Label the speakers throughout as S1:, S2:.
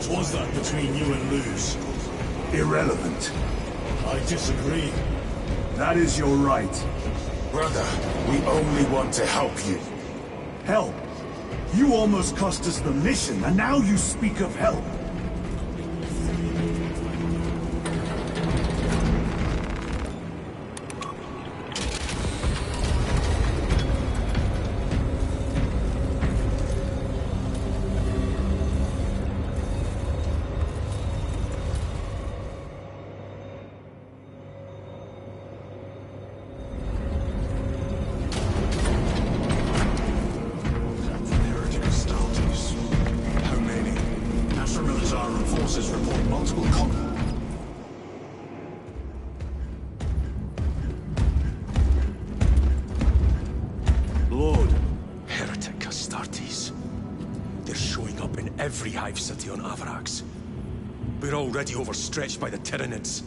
S1: much was that between you and Luz?
S2: Irrelevant.
S1: I disagree.
S2: That is your right.
S3: Brother, we only want to help you.
S2: Help? You almost cost us the mission, and now you speak of help.
S4: Every hive city on Avarax. We're already overstretched by the Tyranids.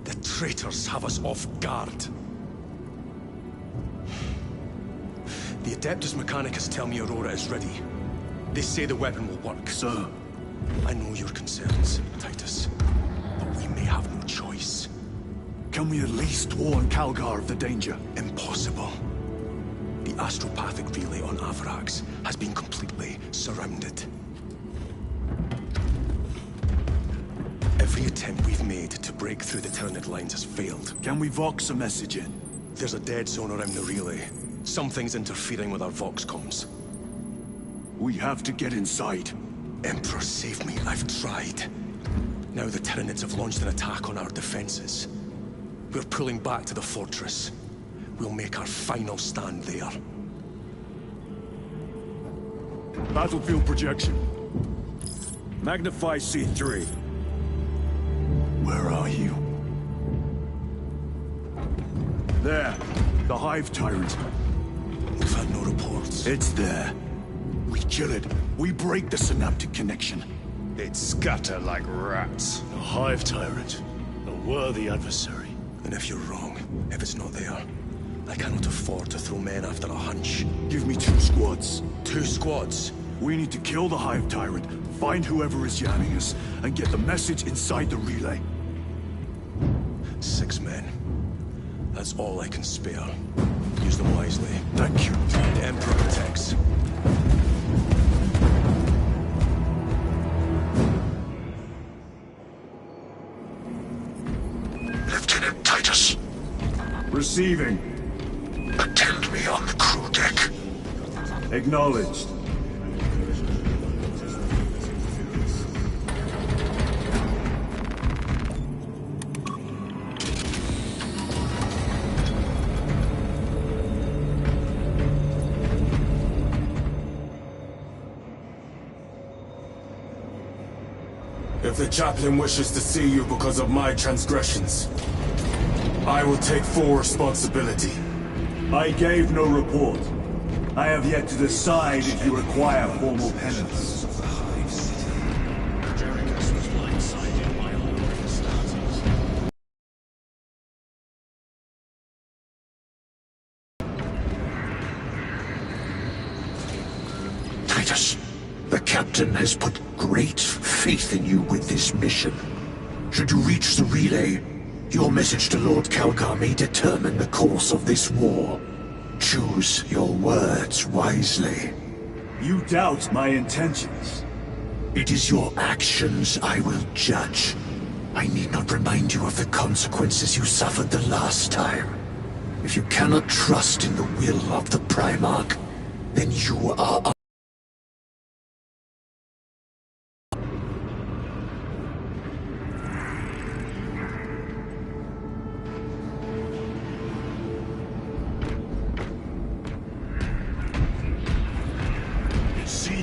S4: The traitors have us off guard. The Adeptus Mechanicus tell me Aurora is ready. They say the weapon will work.
S2: Sir.
S4: I know your concerns, Titus, but we may have no choice.
S2: Can we at least warn Calgar of the danger?
S4: Impossible. The astropathic relay on Avarax has been completely surrounded. Every attempt we've made to break through the Tyranid lines has failed.
S2: Can we Vox a message in?
S4: There's a dead zone around the relay. Something's interfering with our Vox comms.
S2: We have to get inside.
S4: Emperor, save me. I've tried. Now the Tyranids have launched an attack on our defenses. We're pulling back to the fortress. We'll make our final stand there.
S2: Battlefield projection. Magnify C3. Where are you? There. The Hive Tyrant.
S4: We've had no reports.
S2: It's there. We kill it. We break the synaptic connection.
S3: They'd scatter like rats.
S1: A Hive Tyrant. A worthy adversary.
S4: And if you're wrong, if it's not there, I cannot afford to throw men after a hunch.
S2: Give me 2 squads.
S4: 2 squads?
S2: We need to kill the Hive Tyrant, find whoever is jamming us, and get the message inside the relay.
S4: 6 men. That's all I can spare. Use them wisely.
S2: Thank you.
S4: The Emperor protects.
S5: Lieutenant Titus.
S2: Receiving.
S5: Attend me on the crew deck.
S2: Acknowledged.
S3: If the chaplain wishes to see you because of my transgressions, I will take full responsibility.
S2: I gave no report. I have yet to decide if you require formal penance.
S5: Titus, the captain has put great faith in you with this mission. Should you reach the relay, your message to Lord Calgar may determine the course of this war. Choose your words wisely.
S2: You doubt my intentions.
S5: It is your actions I will judge. I need not remind you of the consequences you suffered the last time. If you cannot trust in the will of the Primarch, then you are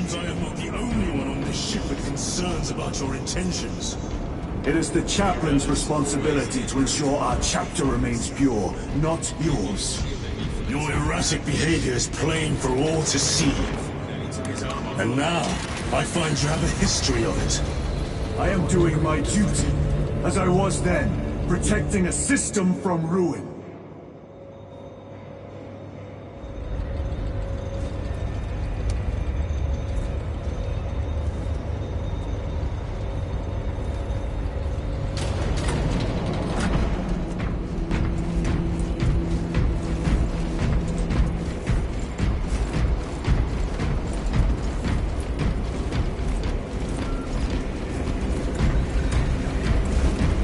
S1: I am not the only one on this ship with concerns about your intentions.
S2: It is the chaplain's responsibility to ensure our chapter remains pure, not yours.
S1: Your erratic behavior is plain for all to see. And now, I find you have a history of it.
S2: I am doing my duty, as I was then, protecting a system from ruin.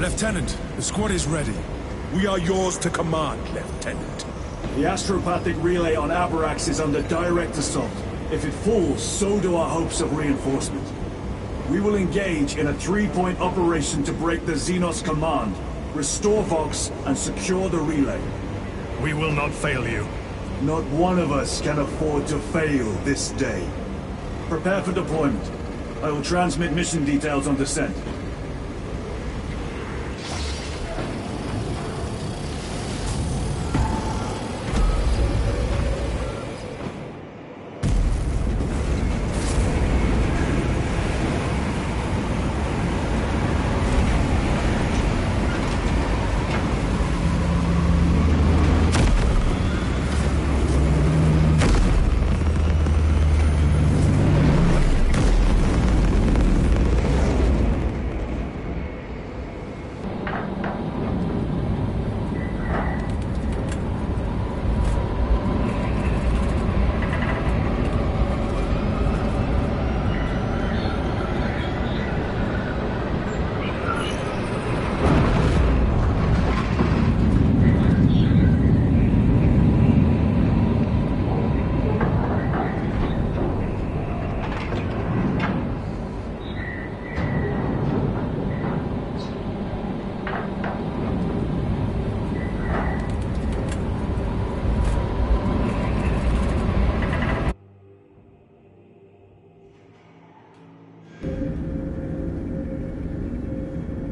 S6: Lieutenant, the squad is ready. We are yours to command, Lieutenant.
S2: The astropathic relay on Abarax is under direct assault. If it falls, so do our hopes of reinforcement. We will engage in a three-point operation to break the Xenos command, restore Vox, and secure the relay.
S6: We will not fail you.
S2: Not one of us can afford to fail this day. Prepare for deployment. I will transmit mission details on descent.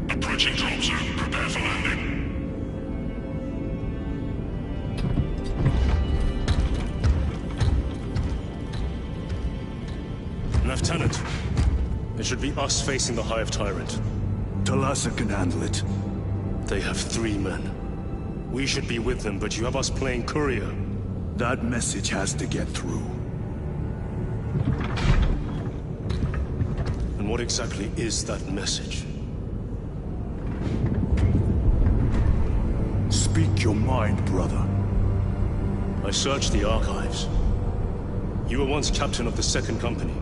S1: Approaching drop zone. Prepare for landing.
S7: Lieutenant, it should be us facing the Hive Tyrant.
S2: Talassa can handle it.
S7: They have 3 men. We should be with them, but you have us playing courier.
S2: That message has to get through.
S7: And what exactly is that message?
S2: Speak your mind, brother.
S7: I searched the archives. You were once captain of the 2nd Company,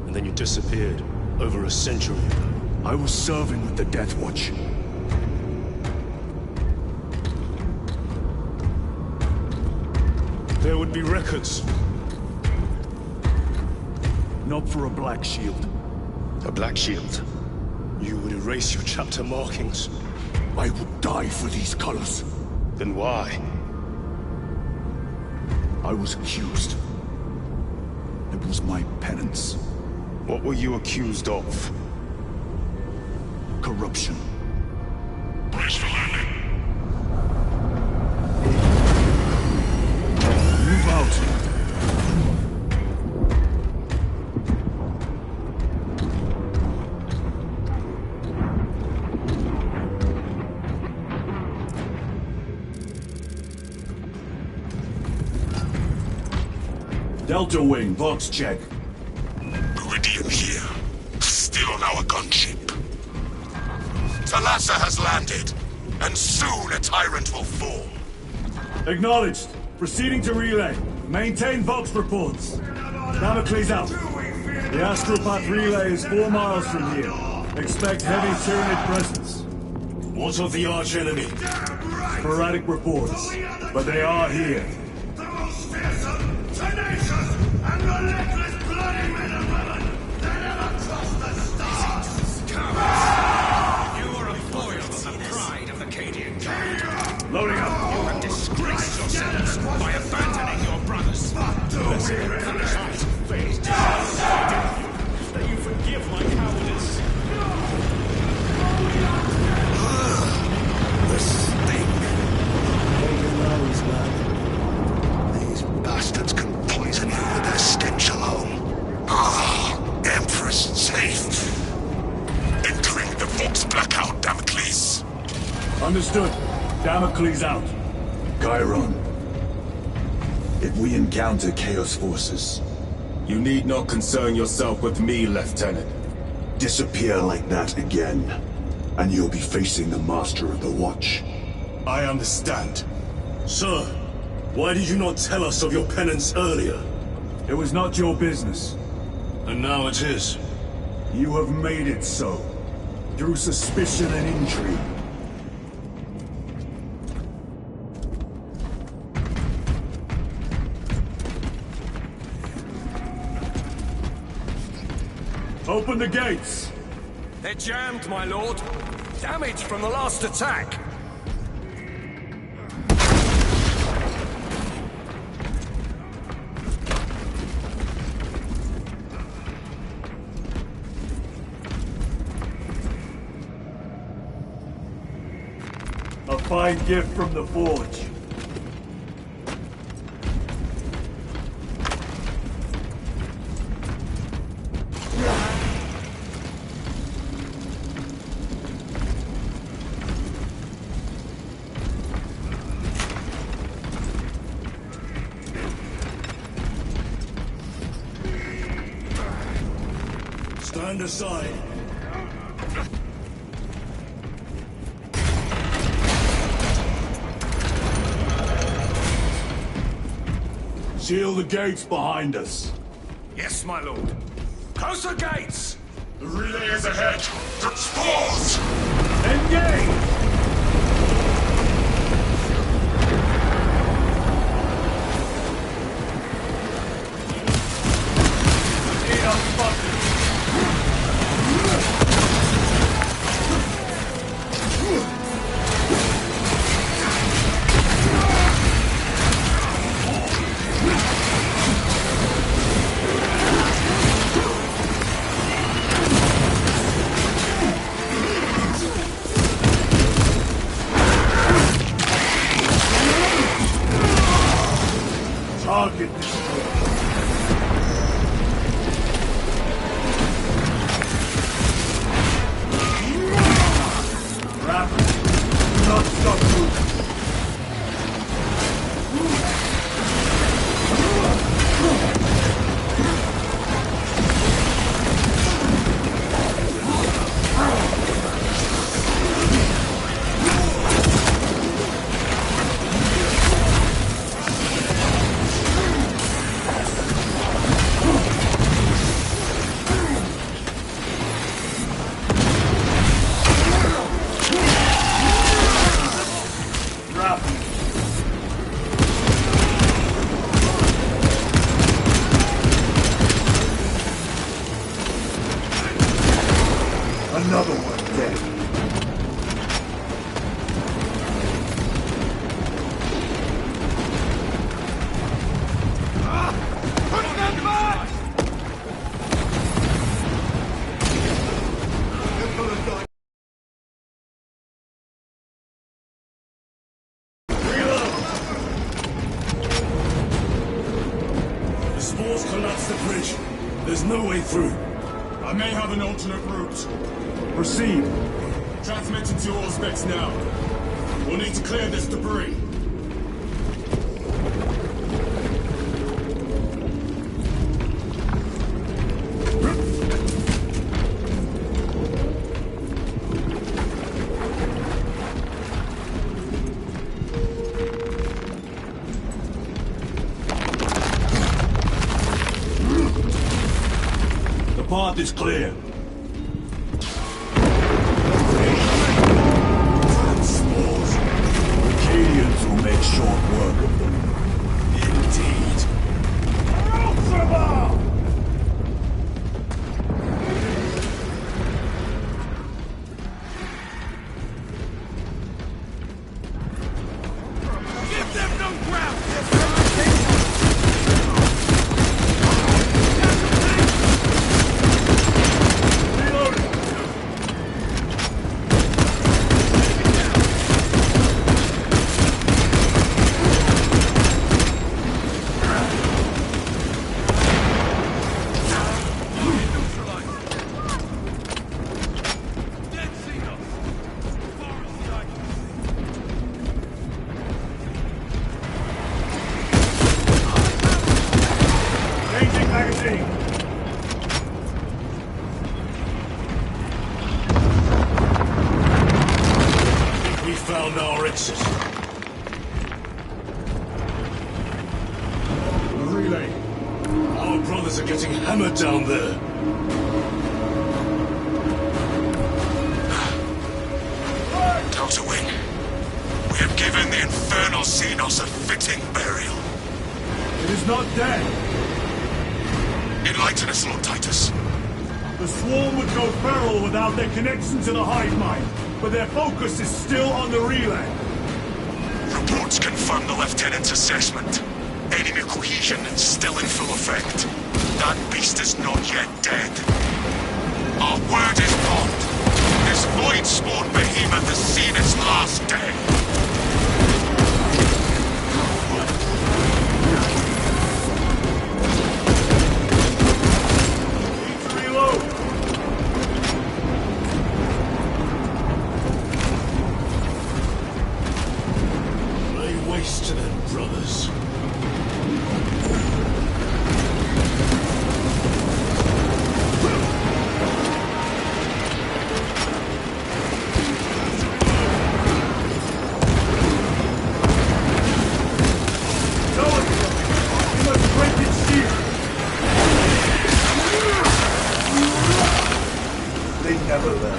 S7: and then you disappeared over a century ago.
S2: I was serving with the Death Watch.
S7: There would be records.
S2: Not for a Black Shield.
S7: A Black Shield? You would erase your chapter markings.
S2: I would die for these colors.
S7: Then why?
S2: I was accused. It was my penance.
S7: What were you accused of?
S2: Corruption.
S1: Brace for landing.
S2: Move out. Delta Wing, Vox check.
S1: Meridian here. Still on our gunship. Talassa has landed, and soon a tyrant will fall.
S2: Acknowledged. Proceeding to relay. Maintain Vox reports. Damocles out. The Astropath relay is 4 miles from here. Expect heavy Tyranid presence.
S1: What of the archenemy?
S2: Sporadic reports, but they are here.
S1: The most fearsome, tenacious, and relentless bloody men and women that ever crossed the stars!
S8: You are a foil to the pride of the Cadian God.
S2: Loading up.
S8: You have disgraced yourselves by abandoning your brothers. Blessed and punishment phased that you forgive my cowardice.
S5: The stink. Take your nose, man. These bastards can poison you with their stench alone.
S1: Empress safe. Entering the Vox blackout, Damocles.
S2: Understood. Damocles out.
S9: Chiron. If we encounter Chaos forces,
S3: You need not concern yourself with me, Lieutenant.
S9: disappear like that again, and you'll be facing the Master of the Watch.
S3: I understand.
S7: Sir, why did you not tell us of your penance earlier?
S2: It was not your business.
S7: And now it is.
S2: You have made it so. through suspicion and intrigue. Open the gates!
S8: They're jammed, my lord. Damage from the last attack.
S2: A fine gift from the forge.
S1: Stand aside.
S2: Seal the gates behind us.
S8: Yes, my lord. Close the gates!
S3: The relay is ahead! Spores!
S2: Engage! Target destroyed. Rapid. Do not stop moving. Another one dead.
S8: Put them back!
S1: The spores collapse the bridge. There's no way through.
S3: I may have an alternate route.
S2: Proceed.
S3: Transmitting to all specs now. We'll need to clear this debris.
S2: The path is clear. Spores. Arcadians will make short work of them. Indeed.
S8: Give them no ground!
S2: Changing magazine.
S1: We found our exit.
S3: The relay.
S1: Our brothers are getting hammered down there.
S5: battle to win. We have given the infernal Xenos a fitting burial.
S2: It is not dead.
S5: Enlighten us, Lord Titus.
S2: The Swarm would go feral without their connection to the hive mind, but their focus is still on the relay.
S5: Reports confirm the Lieutenant's assessment. Enemy cohesion still in full effect. That beast is not yet dead. Our word is bond. This void-spawn behemoth has seen its last day.
S2: Need to reload.
S1: Lay waste to them, brothers.
S2: Never learn.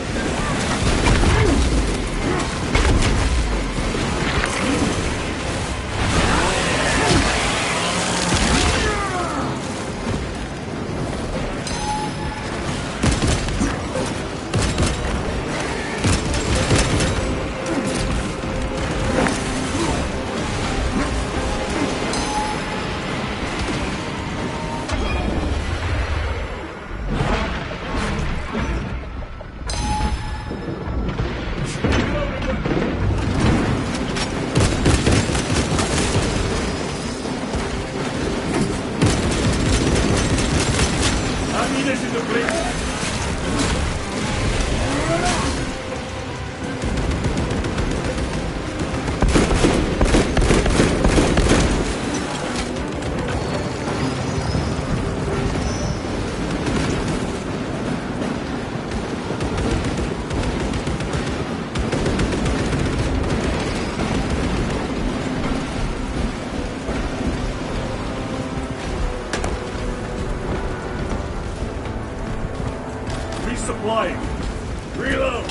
S2: Resupplying. Reload.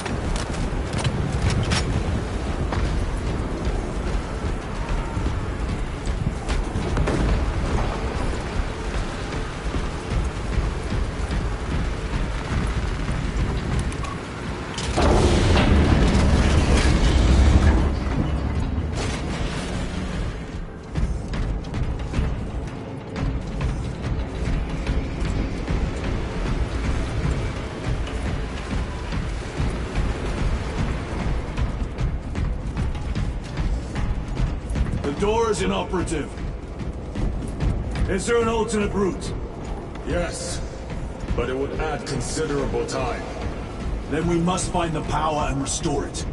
S2: The door is inoperative. Is there an alternate route?
S3: Yes, but it would add considerable time.
S2: Then we must find the power and restore it.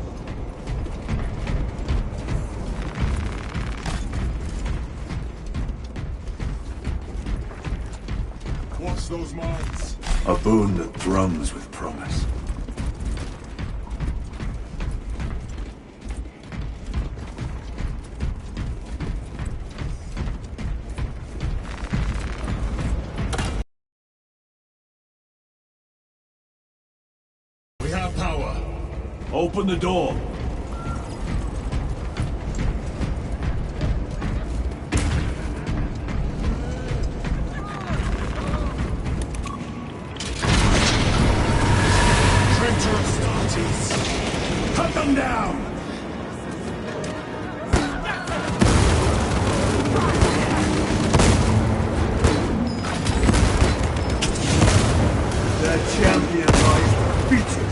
S3: Watch those mines.
S9: A boon that drums with promise.
S3: We have power.
S2: Open the door. Treacherous Nazis! Cut them down! Their champion lies defeated.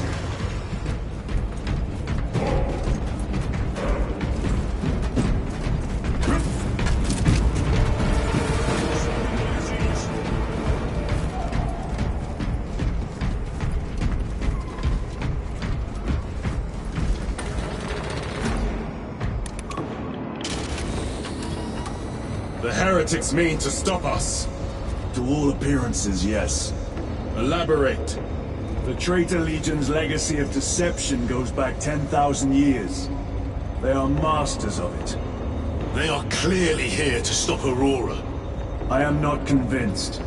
S3: The heretics mean to stop us.
S2: To all appearances, yes.
S3: Elaborate.
S2: The Traitor Legion's legacy of deception goes back 10,000 years. They are masters of it.
S1: They are clearly here to stop Aurora.
S2: I am not convinced.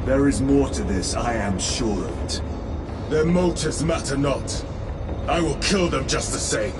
S2: There is more to this, I am sure of it.
S3: Their motives matter not. I will kill them just the same.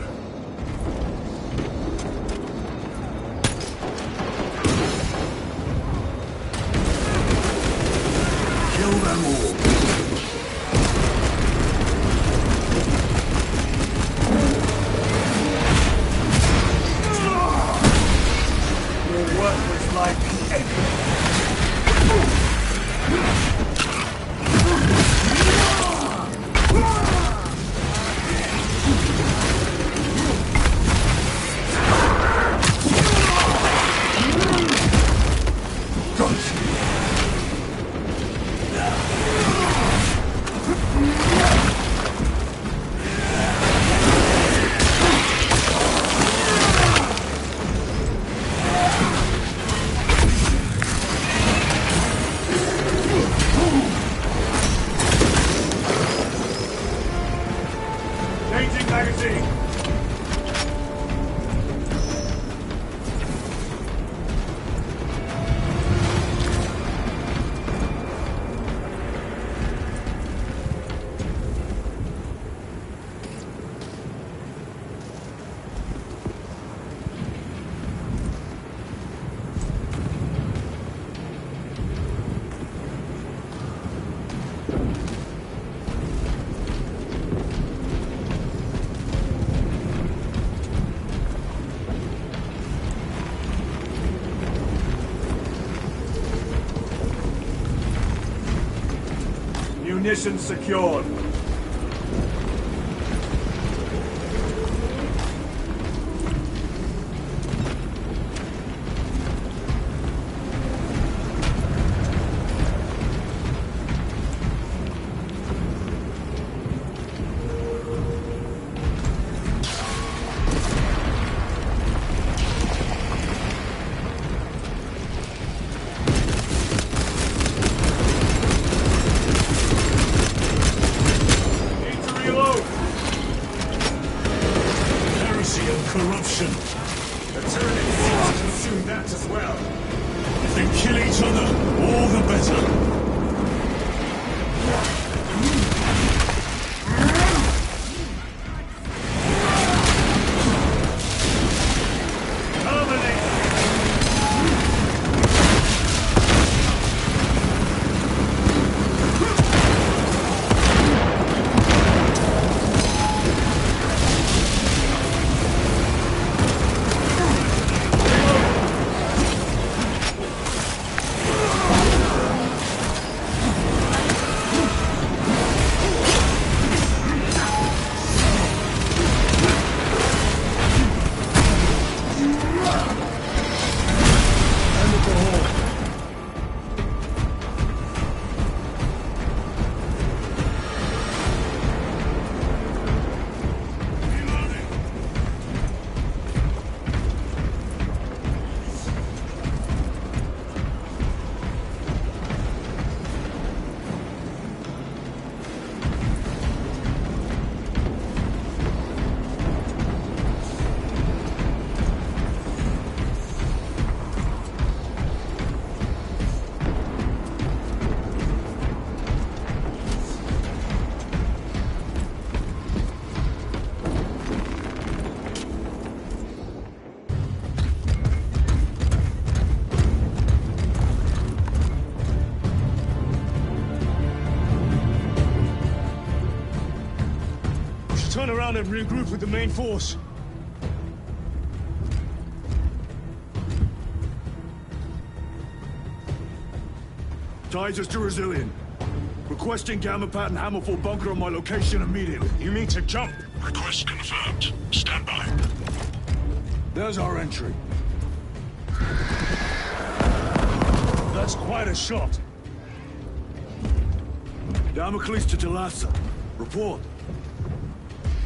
S2: Ammunition secured.
S1: Corruption.
S3: The Tyranids seem to consume that as well.
S1: If they kill each other, all the better.
S7: Turn around and regroup with the main force.
S2: Titus to Resilient. Requesting Gamma Pat and Hammerfall bunker on my location immediately.
S7: You mean to jump?
S5: Request confirmed. Stand by.
S2: There's our entry.
S7: That's quite a shot.
S2: Damocles to Talassa. Report.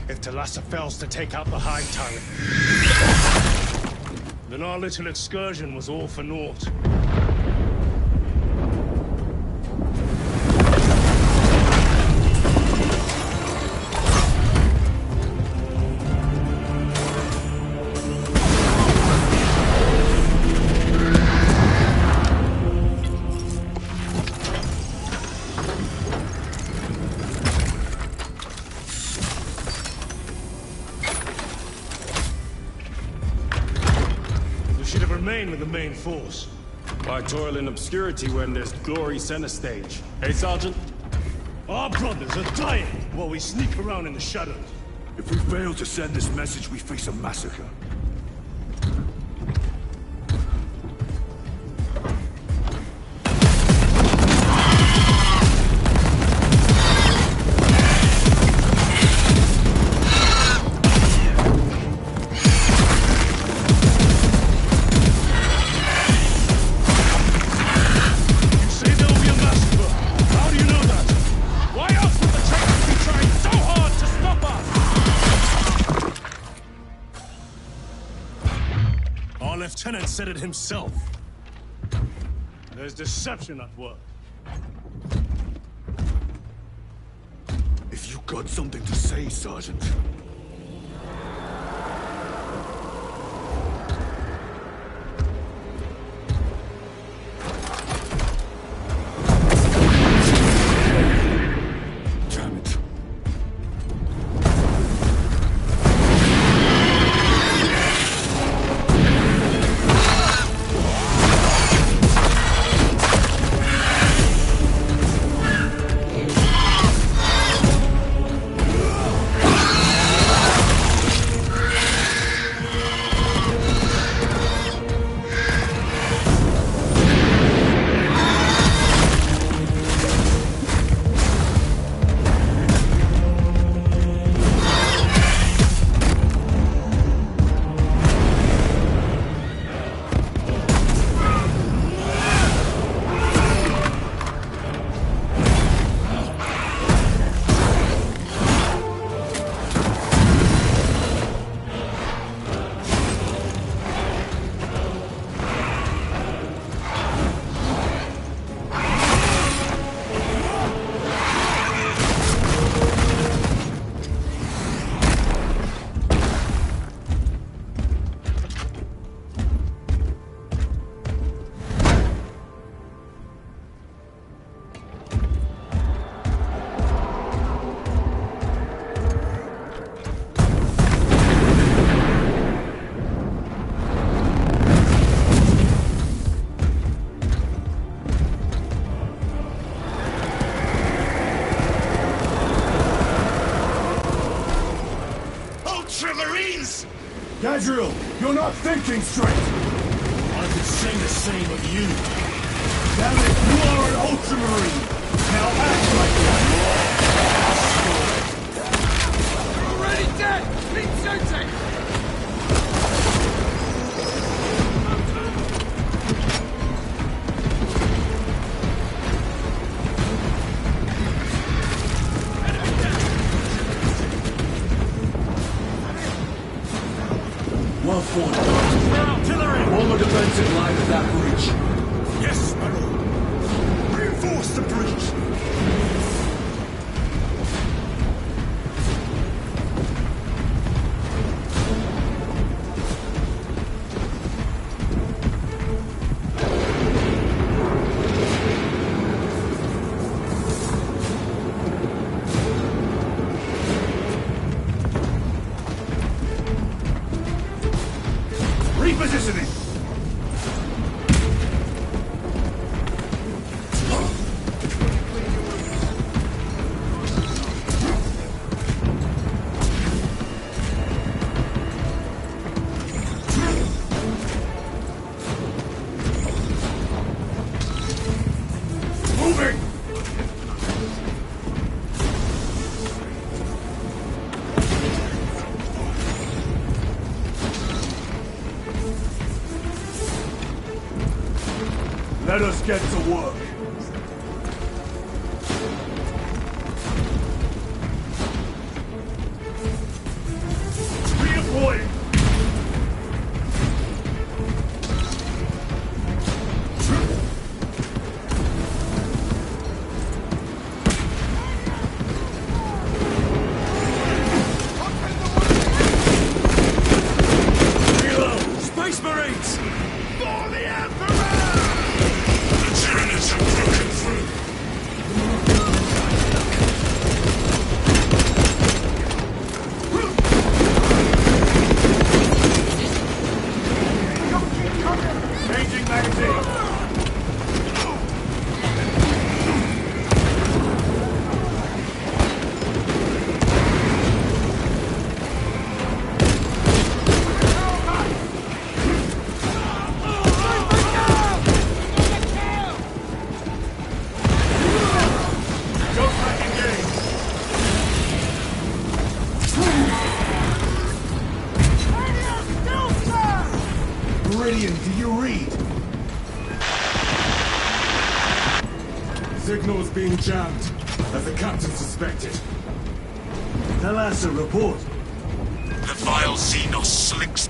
S7: If Talassa fails to take out the Hive turret, then our little excursion was all for naught. Remain with the main force.
S3: Why toil in obscurity when there's glory center stage? Hey, Sergeant?
S7: Our brothers are dying while we sneak around in the shadows.
S2: If we fail to send this message, we face a massacre.
S7: Lieutenant said it himself. There's deception at work.
S2: If you got something to say, Sergeant. Damn it. Gadriel, you're not thinking straight!
S1: I could say the same of you.
S2: Damn it, you are an Ultramarine! Now act like one!
S8: You're already dead! Keep shooting!
S2: Well fought, artillery! Form a defensive line at that breach.
S6: Yes, my lord. Reinforce the breach.
S2: Repositioning! Moving! Let us get to work. Redeploying! Reload!
S6: Space Marines!
S8: For the Emperor!
S1: The Tyranids have broken through.
S2: Changing magazine! Go back engage! Meridian, do you read?
S3: Signal's being jammed, as the captain suspected.
S2: Thalassa, report.
S1: The vile Xenos slinks.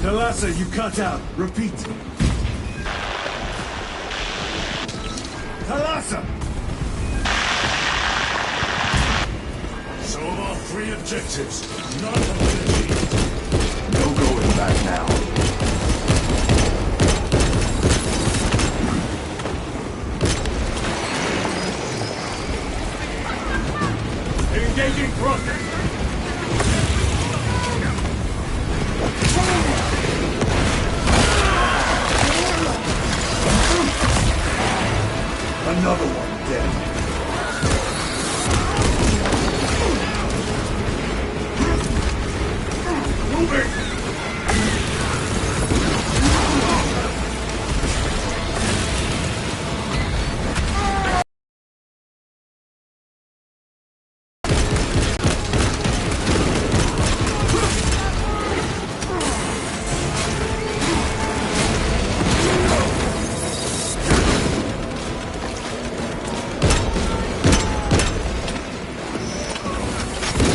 S2: Thalassa, you cut out. Repeat. Thalassa!
S1: So of our three objectives, none have been achieved.
S9: No going back now.
S2: Engaging thrusters! Another one dead. Moving!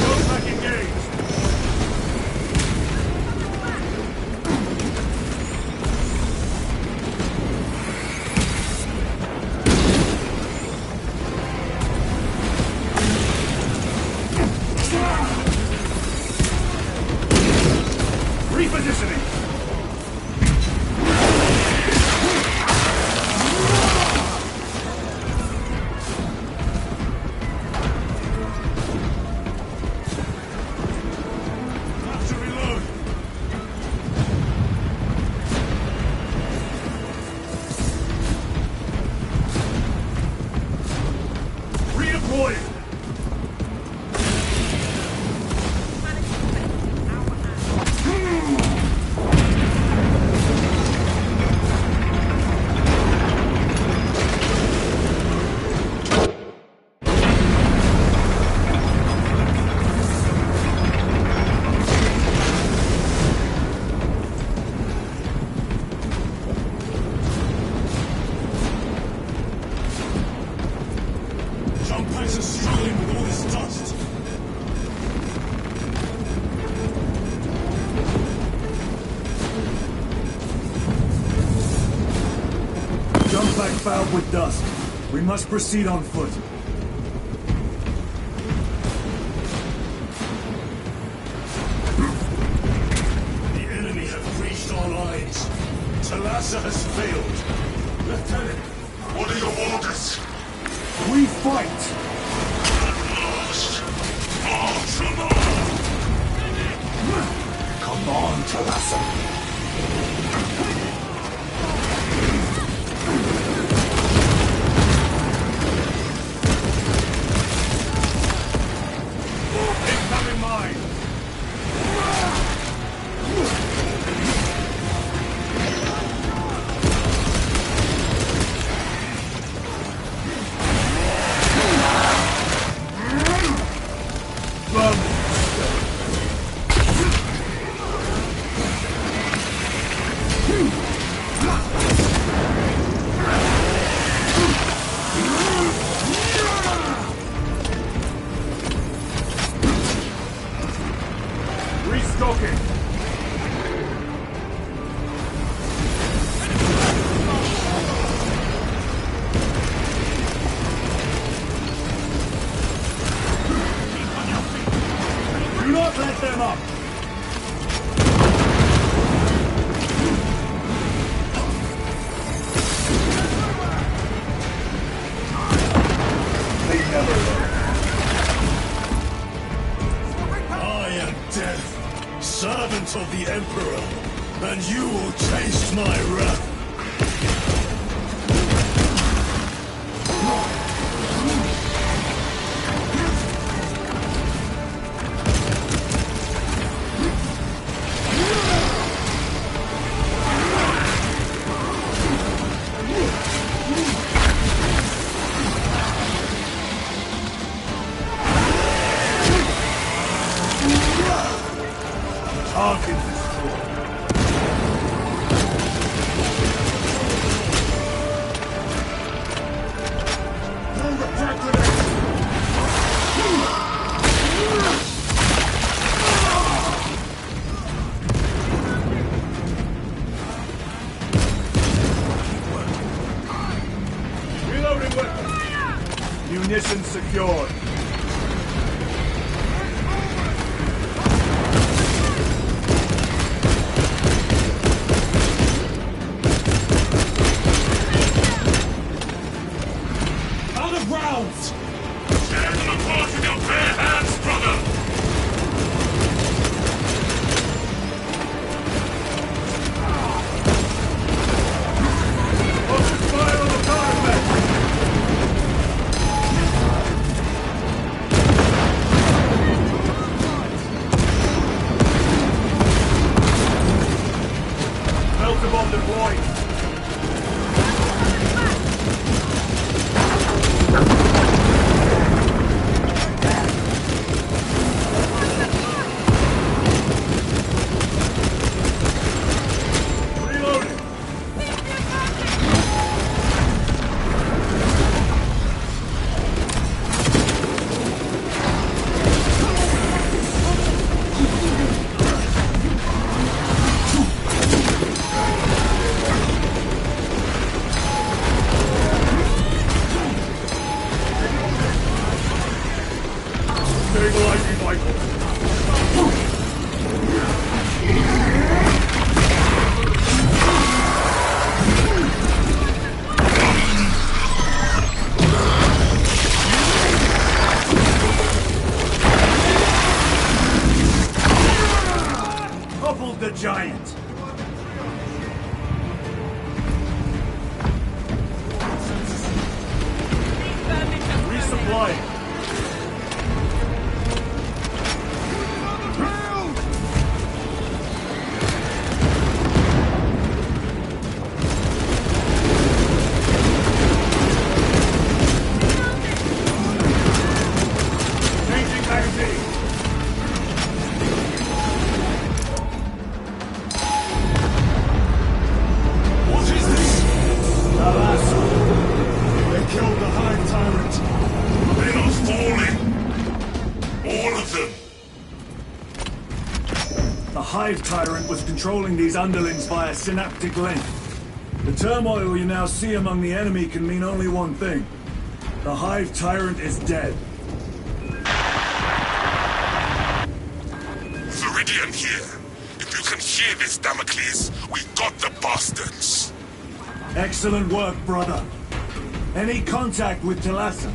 S2: Go back engaged! Repositioning! Have to reload! Redeploying!
S1: Some packs are struggling with all this dust.
S2: Jump back fouled with dust. We must proceed on foot.
S1: The enemy have breached our lines. Talassa has failed. Lieutenant, what are your orders?
S2: We fight!
S1: Lost. March them on!
S5: Come on, Talassa.
S2: Incoming mine! Restocking! Do not let them up! They never learn.
S1: I am death, servant of the Emperor, and you will taste my wrath.
S2: Target destroyed. Reloading weapon. Munitions secured. Out of rounds!
S1: Tear them apart with your bare hands, brother!
S2: Focus fire on the target! Melter bomb deployed! Reloading! Stabilizing vitals. Coupled the giant. Resupplying. Changing magazine. Hive Tyrant was controlling these underlings via synaptic link. The turmoil you now see among the enemy can mean only one thing. The Hive Tyrant is dead.
S10: Viridian here. If you can hear this, Damocles, we got the bastards.
S2: Excellent work, brother. Any contact with Talassa?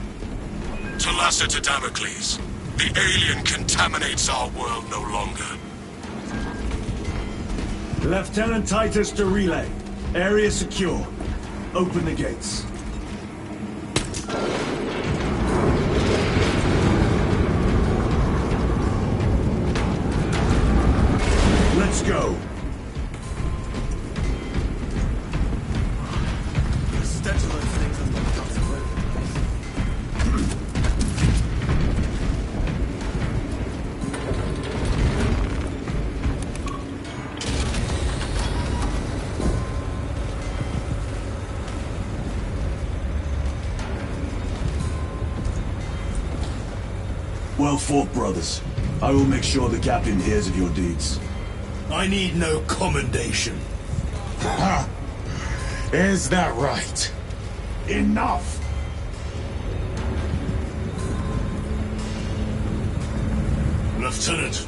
S10: Talassa to Damocles. The alien contaminates our world no longer.
S2: Lieutenant Titus to relay. Area secure. Open the gates. Let's go. Well fought, brothers. I will make sure the captain hears of your deeds.
S1: I need no commendation. Ha! Is that right? Enough!
S7: Lieutenant,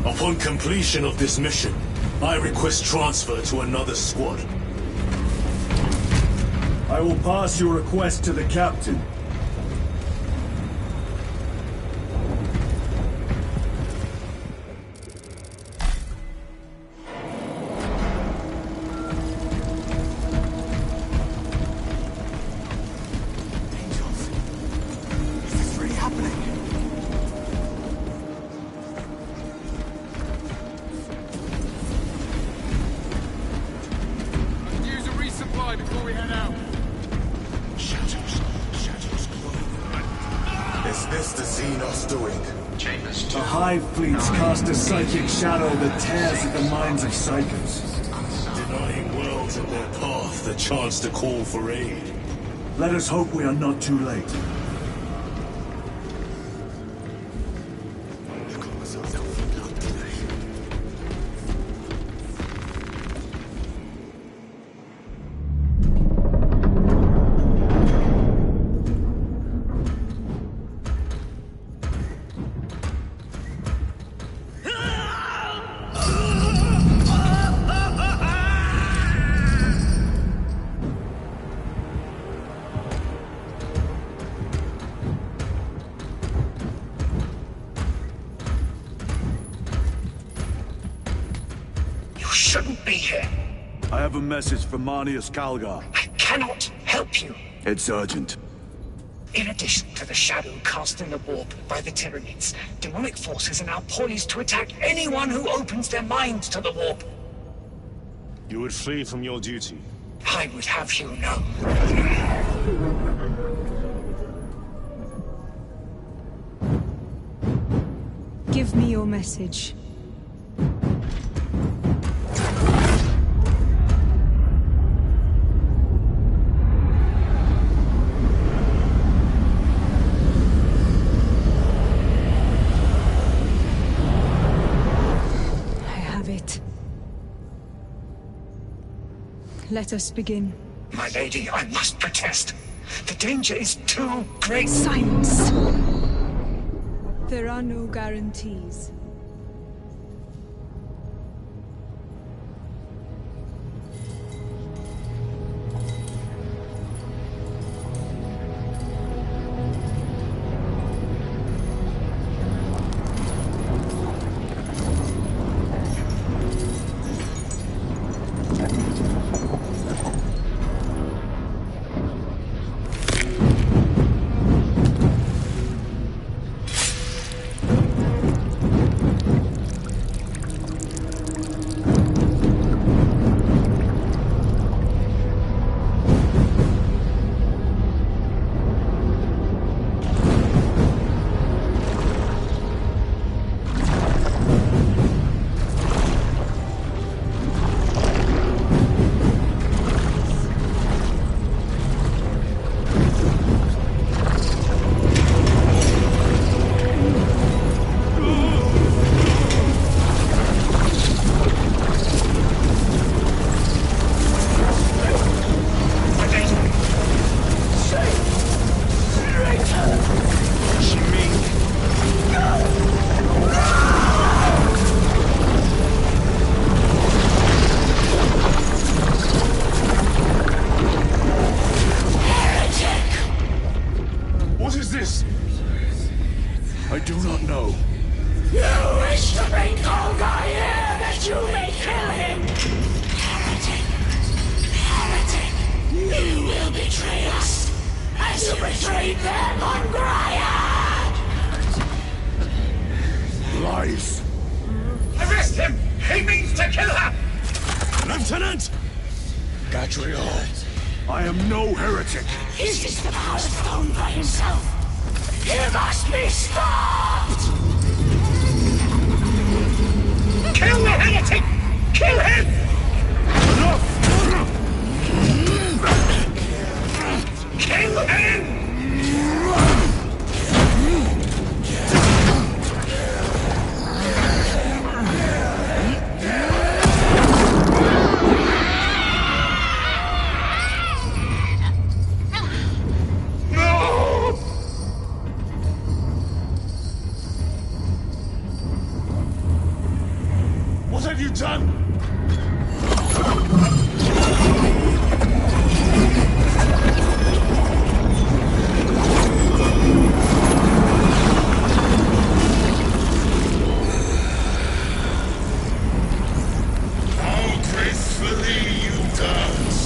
S7: upon completion of this mission, I request transfer to another squad.
S2: I will pass your request to the captain.
S8: Before we head out.
S10: Shadows glow. Is this the Xenos doing?
S2: The Hive fleets cast a psychic shadow that tears at the minds of psychers.
S7: Denying worlds in their path the chance to call for aid.
S2: Let us hope we are not too late.
S5: Shouldn't be here.
S2: I have a message from Marnius Calgar.
S5: I cannot help you.
S2: It's urgent.
S5: In addition to the shadow cast in the warp by the Tyranids, demonic forces are now poised to attack anyone who opens their minds to the warp.
S7: You would flee from your duty.
S5: I would have you know.
S11: Give me your message. Let us begin.
S5: My lady, I must protest. The danger is too great.
S11: Silence! There are no guarantees.
S6: I do not know.
S8: You wish to bring Olga here that you may kill him! Heretic! Heretic! You will betray us, as you betrayed them on Graiad!
S6: Lies.
S8: Arrest him! He means to kill her!
S6: Lieutenant!
S5: Gadriel,
S6: I am no heretic.
S8: Is this the power stone by himself? He must be stopped! Kill the heretic! Kill him!
S6: Enough!
S8: Kill him!
S6: What have you done?
S10: How gracefully you dance.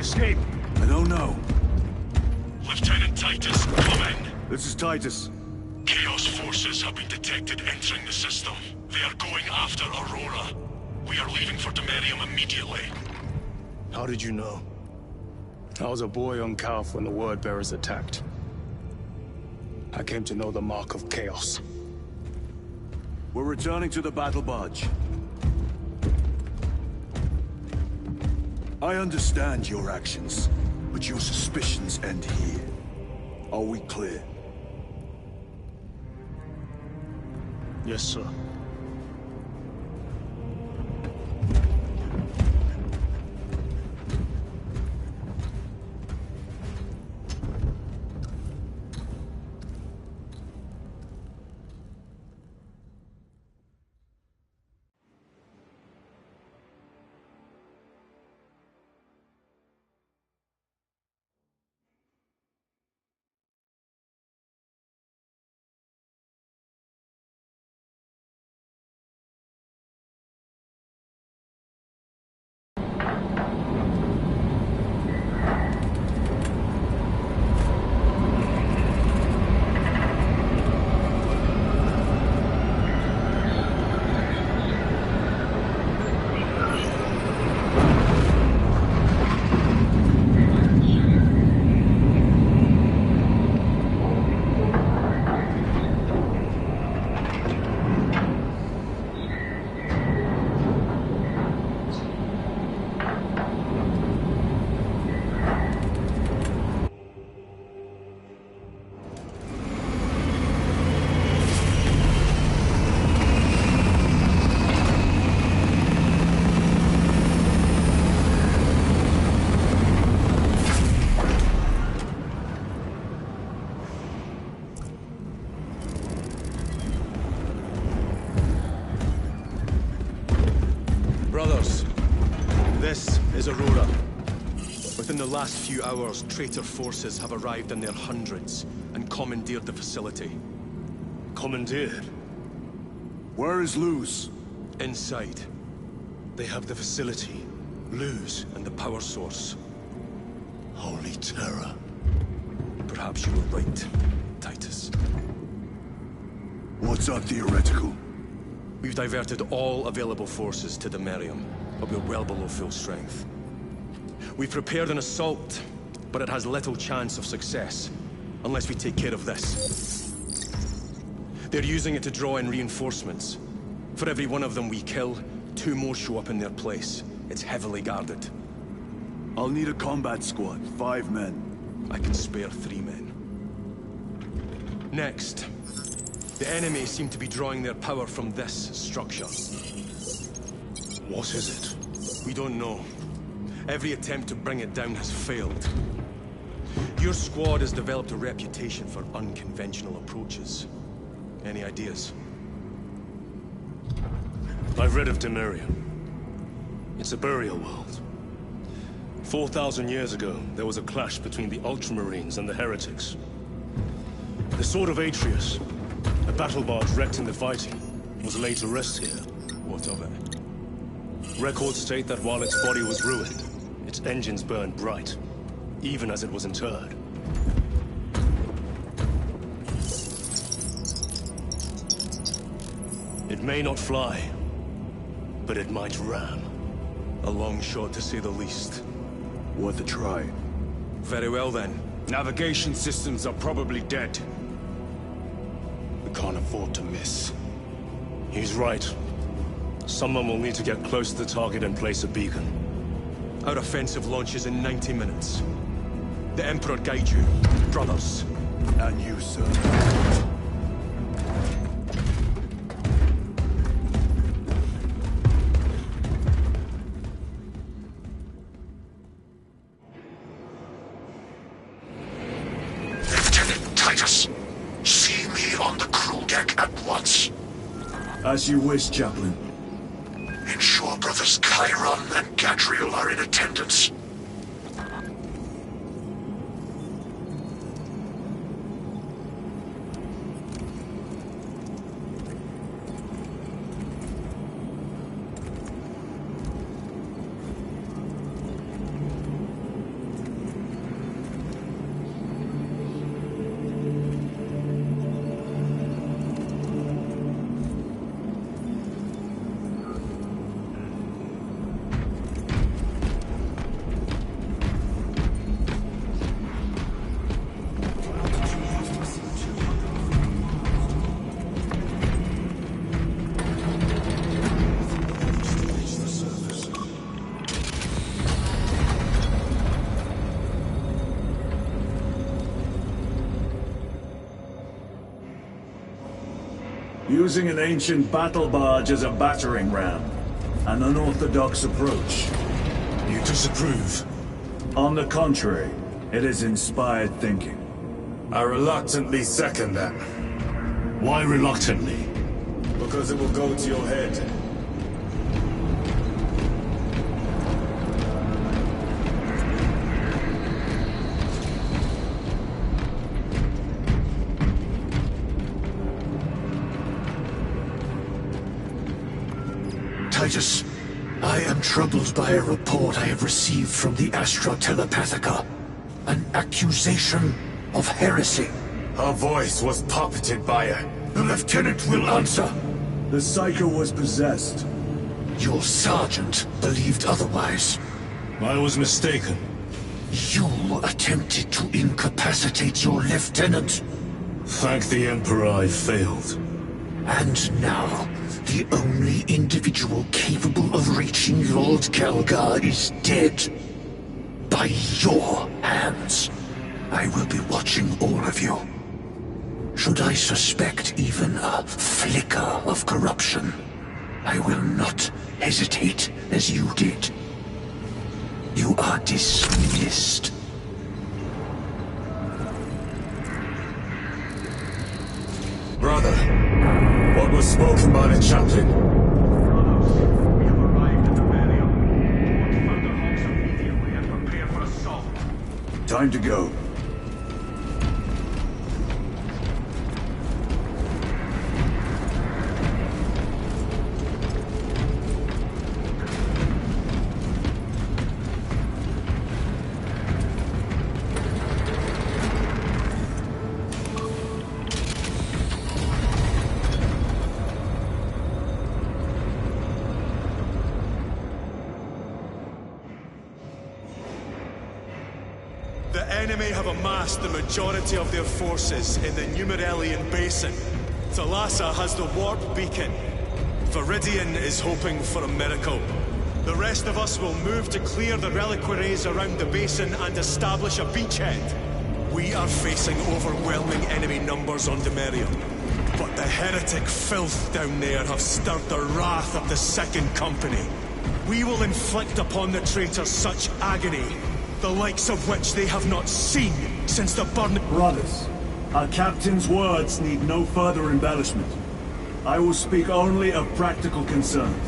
S2: escape? I don't know.
S10: Lieutenant Titus, come in.
S2: This is Titus.
S10: Chaos forces have been detected entering the system. They are going after Aurora. We are leaving for Demerium immediately.
S7: How did you know? I was a boy on Calf when the Word Bearers attacked. I came to know the mark of Chaos.
S2: We're returning to the battle barge. I understand your actions, but your suspicions end here. Are we clear?
S7: Yes, sir.
S4: Brothers, this is Aurora. Within the last few hours, traitor forces have arrived in their hundreds and commandeered the facility.
S7: Commandeered?
S2: Where is Luz?
S4: Inside. They have the facility, Luz, and the power source.
S7: Holy terror.
S4: Perhaps you were right, Titus.
S2: What's our theoretical?
S4: We've diverted all available forces to Demerium, but we're well below full strength. We've prepared an assault, but it has little chance of success, unless we take care of this. They're using it to draw in reinforcements. For every one of them we kill, 2 more show up in their place. It's heavily guarded.
S2: I'll need a combat squad, 5 men.
S4: I can spare 3 men. Next, the enemy seem to be drawing their power from this structure.
S7: What is it?
S4: We don't know. Every attempt to bring it down has failed. Your squad has developed a reputation for unconventional approaches. Any ideas?
S7: I've read of Demerium. It's a burial world. 4,000 years ago, there was a clash between the Ultramarines and the Heretics. The Sword of Atreus, a battle barge wrecked in the fighting, was laid to rest here.
S4: What of it?
S7: Records state that while its body was ruined, its engines burned bright, even as it was interred. It may not fly, but it might ram.
S4: A long shot, to say the least.
S2: Worth a try.
S4: Very well, then.
S6: Navigation systems are probably dead.
S7: We can't afford to miss. He's right. Someone will need to get close to the target and place a beacon.
S4: Our offensive launches in 90 minutes. The Emperor guide you, brothers.
S2: And you, sir.
S10: Lieutenant Titus, see me on the crew deck at once.
S2: As you wish, Chaplain.
S10: Ensure brothers Chiron and Gadriel are in attendance.
S2: Using an ancient battle barge as a battering ram. An unorthodox approach.
S1: You disapprove?
S2: On the contrary, it is inspired thinking.
S3: I reluctantly second that.
S1: Why reluctantly?
S3: Because it will go to your head.
S5: Titus, I am troubled by a report I have received from the Astra Telepathica. An accusation of heresy.
S3: Her voice was puppeted by her.
S5: The lieutenant will answer.
S2: The Psycho was possessed.
S5: Your sergeant believed otherwise.
S1: I was mistaken.
S5: You attempted to incapacitate your lieutenant.
S1: Thank the Emperor I failed.
S5: And now, the only individual capable of reaching Lord Calgar is dead. By your hands. I will be watching all of you. Should I suspect even a flicker of corruption, I will not hesitate as you did. You are dismissed.
S3: Brother, what was spoken by the chaplain?
S2: We have arrived at the Merium. Put further halts immediately and prepare for assault. Time to go.
S4: The enemy have amassed the majority of their forces in the Numerelian Basin. Thalassa has the warp beacon. Viridian is hoping for a miracle. The rest of us will move to clear the reliquaries around the basin and establish a beachhead. We are facing overwhelming enemy numbers on Demerium. But the heretic filth down there have stirred the wrath of the Second Company. We will inflict upon the traitors such agony, the likes of which they have not seen since the burning...
S2: Brothers, our captain's words need no further embellishment. I will speak only of practical concerns.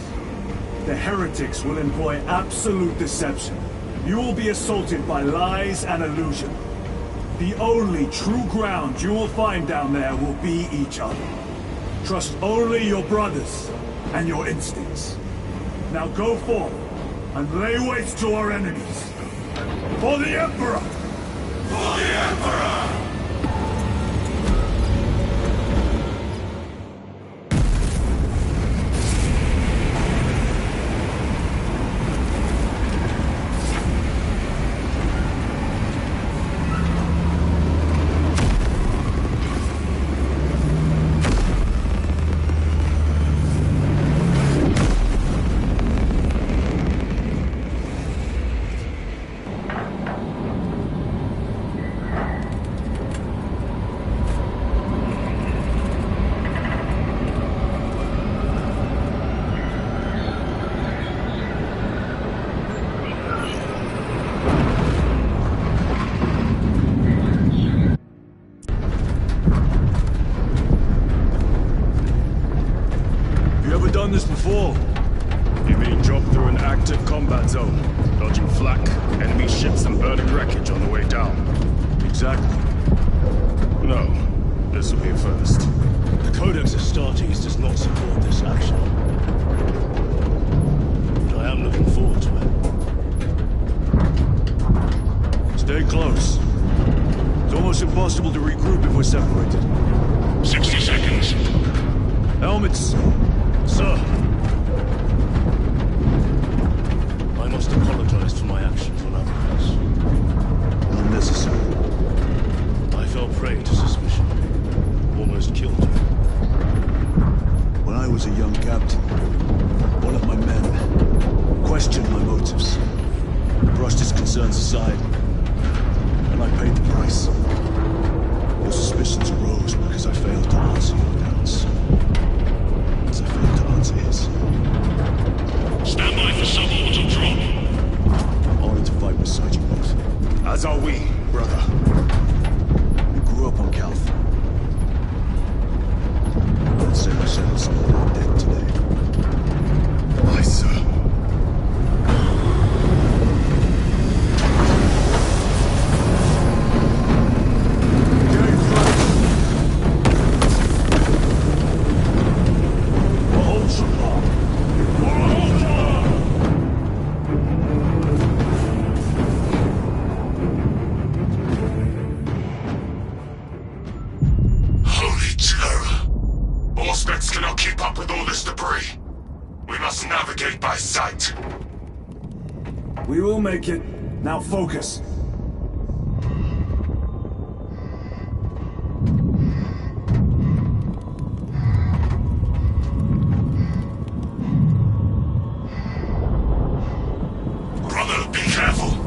S2: The heretics will employ absolute deception. You will be assaulted by lies and illusion. The only true ground you will find down there will be each other. Trust only your brothers and your instincts. Now go forth and lay waste to our enemies. For the Emperor! For the Emperor! Done this before.
S6: You mean drop through an active combat zone, dodging flak, enemy ships and burning wreckage on the way down?
S2: Exactly.
S6: No, this will be a first.
S7: The Codex Astartes does not support this action. But I am looking forward to it.
S2: Stay close. It's almost impossible to regroup if we're separated.
S10: 60 seconds.
S2: Helmets!
S7: Sir, I must apologize for my actions on Abrams.
S2: Unnecessary.
S7: I fell prey to suspicion. Almost killed you.
S2: When I was a young captain, one of my men questioned my motives, brushed his concerns aside, and I paid the price. Your suspicions arose because I failed to answer your doubts.
S10: must navigate by sight.
S2: We will make it. Now focus.
S10: Brother, be careful.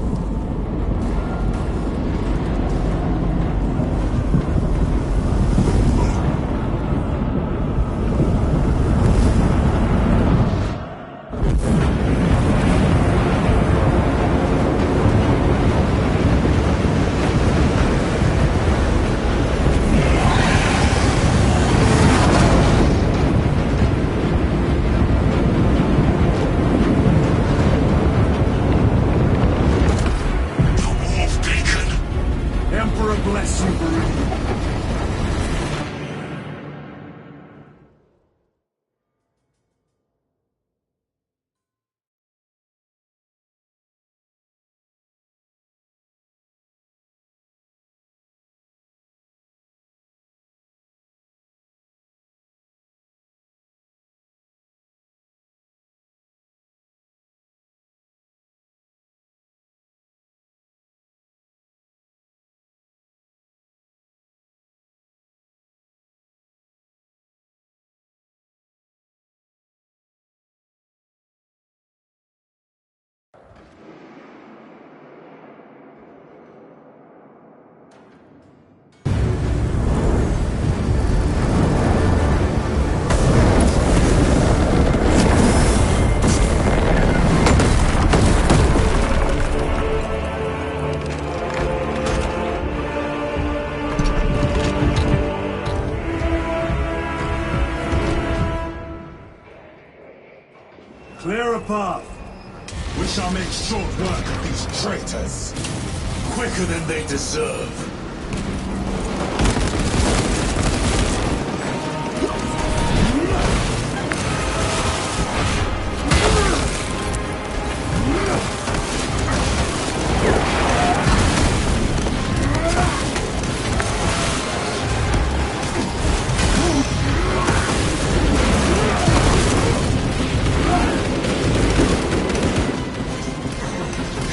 S2: Bless you, Baron. Clear a path.
S1: We shall make short work of these traitors. Quicker than they deserve.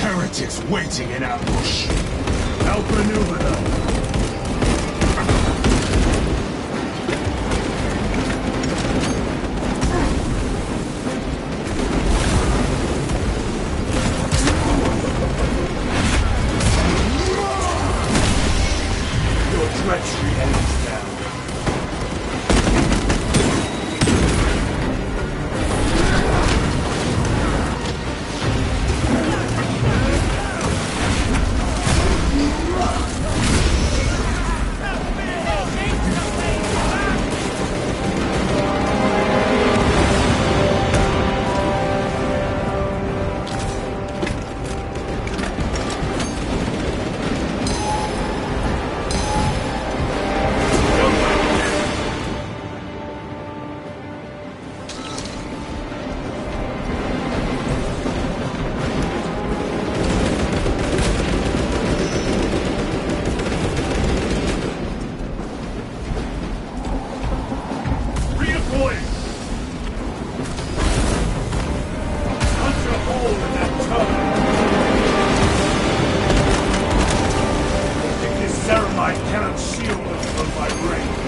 S1: Heretics waiting in ambush.
S2: Outmaneuver them. Your treachery ends now. I cannot shield them from my range.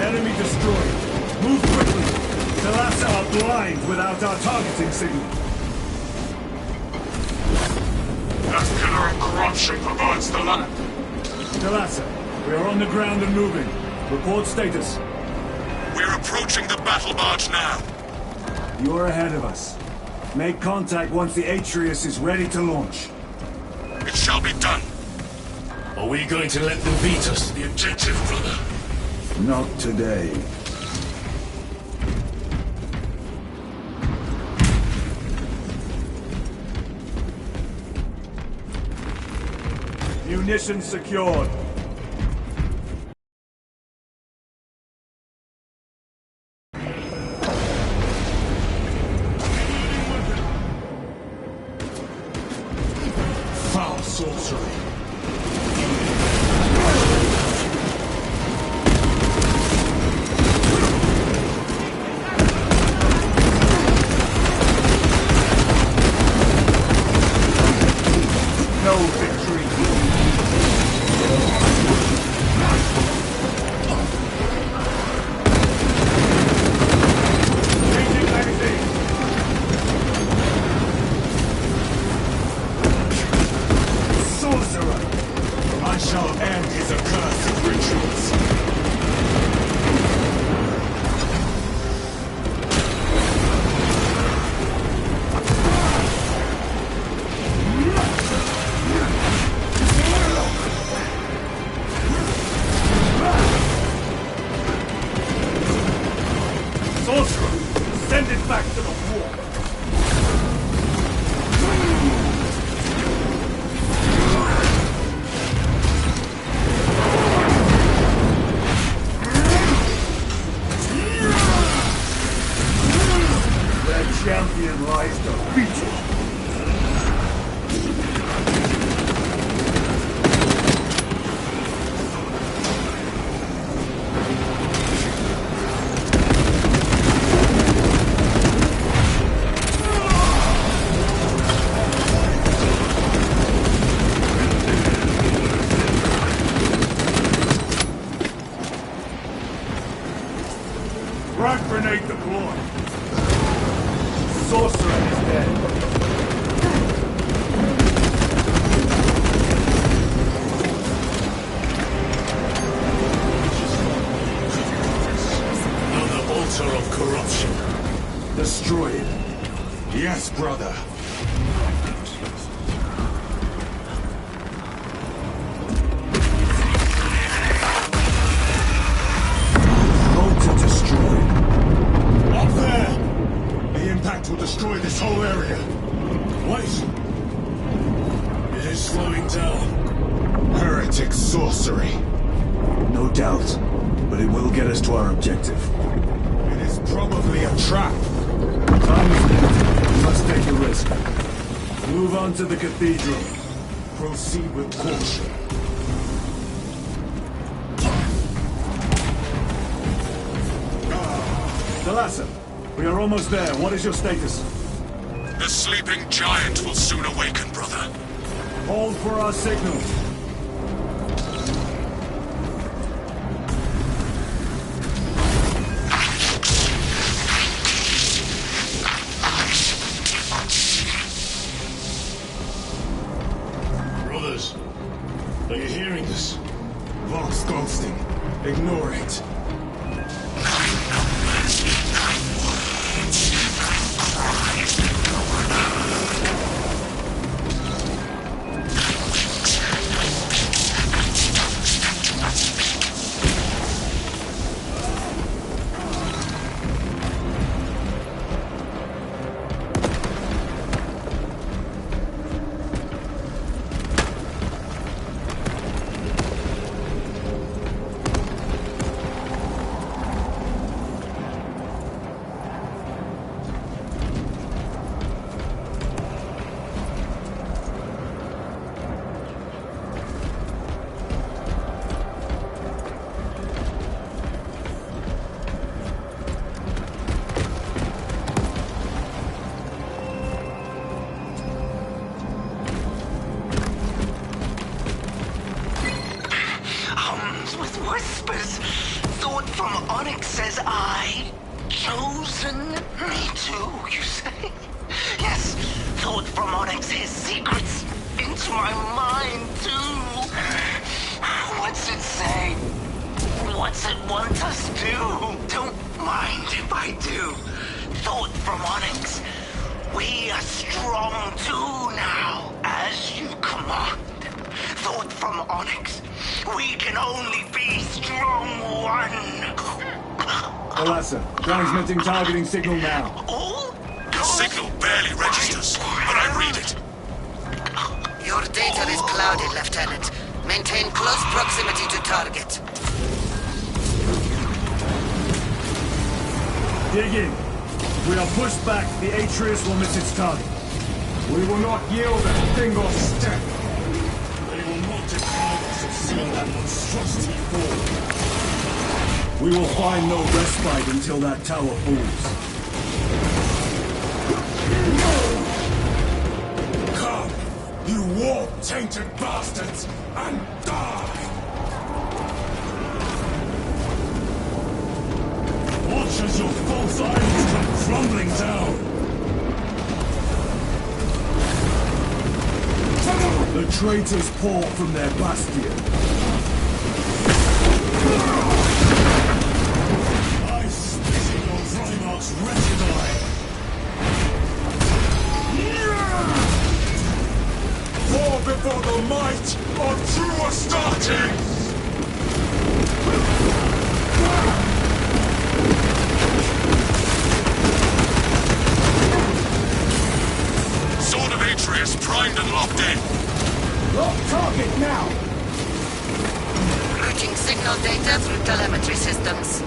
S2: Enemy destroyed. Move quickly. The Lhasa are blind without our targeting signal.
S10: That pillar of corruption provides the land.
S2: Delassa, we are on the ground and moving. Report status.
S10: We're approaching the battle barge now.
S2: You're ahead of us. Make contact once the Atreus is ready to launch.
S10: It shall be done.
S1: Are we going to let them beat us to the objective, brother?
S2: Not today. Munitions secured.
S1: Faust! sorcery.
S2: No victory. Changing magazine. Sorcerer.
S1: I shall end his accursed rituals.
S2: Sorcerer, send it back to the wall. Their champion lies defeated. Frag grenade deployed. Sorcerer is dead.
S1: Another altar of corruption.
S2: Destroy it.
S1: Yes, brother.
S2: Altar destroyed.
S1: Up there! The impact will destroy this whole area. Wait! It is slowing down. Heretic sorcery.
S2: No doubt, but it will get us to our objective.
S1: It is probably a trap.
S2: Time is limited. We must take a risk. Move on to the cathedral.
S1: Proceed with caution.
S2: Thalassa, we are almost there. What is your status?
S10: The sleeping giant will soon awaken, brother.
S2: Hold for our signal.
S1: Brothers, are you hearing this? Vox ghosting. Ignore it.
S12: With whispers, thought from Onyx says I chosen me too, you say? Yes, thought from Onyx his secrets into my mind too. What's it say? What's it want us to? Don't mind if I do. Thought from Onyx, we are strong too now, as you command. Thought from Onyx, we can only be strong one.
S2: Thalassa, transmitting targeting signal now.
S10: The signal barely registers, but I read it.
S13: Your data is clouded, Lieutenant. Maintain close proximity to target.
S2: Dig in. If we are pushed back, the Atreus will miss its target. We will not yield a single step. We will find no respite until that tower falls.
S3: Come, you warp-tainted bastards, and die!
S2: Watch as your false idols come crumbling down! The traitors pour from their bastion.
S1: I spit in your Primarch's wretched eye!
S3: War before the might of true Astartes! Sword of Atreus primed and locked in.
S2: Lock target now!
S13: Routing signal data through telemetry systems.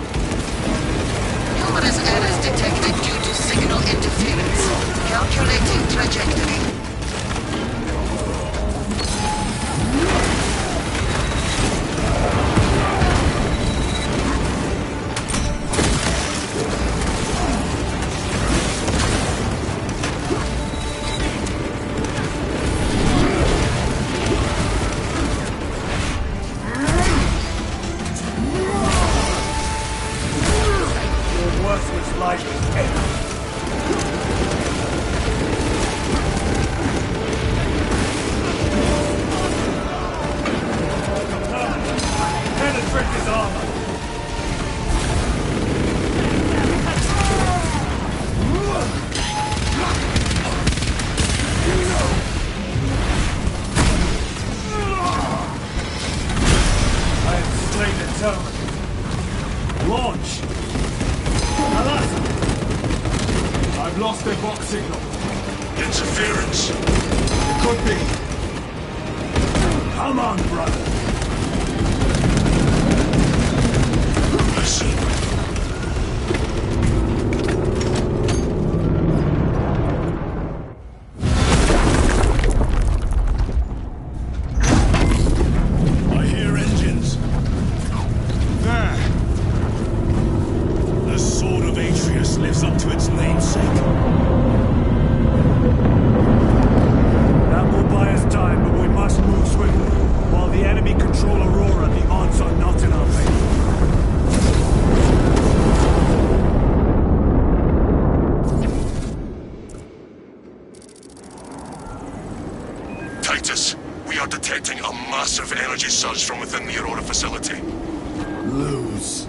S13: Numerous errors detected due to signal interference. Calculating trajectory.
S2: Worthless life is empty. Penetrate his armor. I have slain the terminal. Launch! Alas! I've lost their box signal.
S3: Interference.
S2: It could be. Come on, brother.
S3: Listen.
S1: I hear engines.
S2: There.
S1: The Sword of Atreus lives up to its namesake.
S2: That will buy us time, but we must move swiftly. While the enemy control Aurora, the odds are not in our favor.
S3: Titus, we are detecting a massive energy surge from within the Aurora facility.
S2: Lose.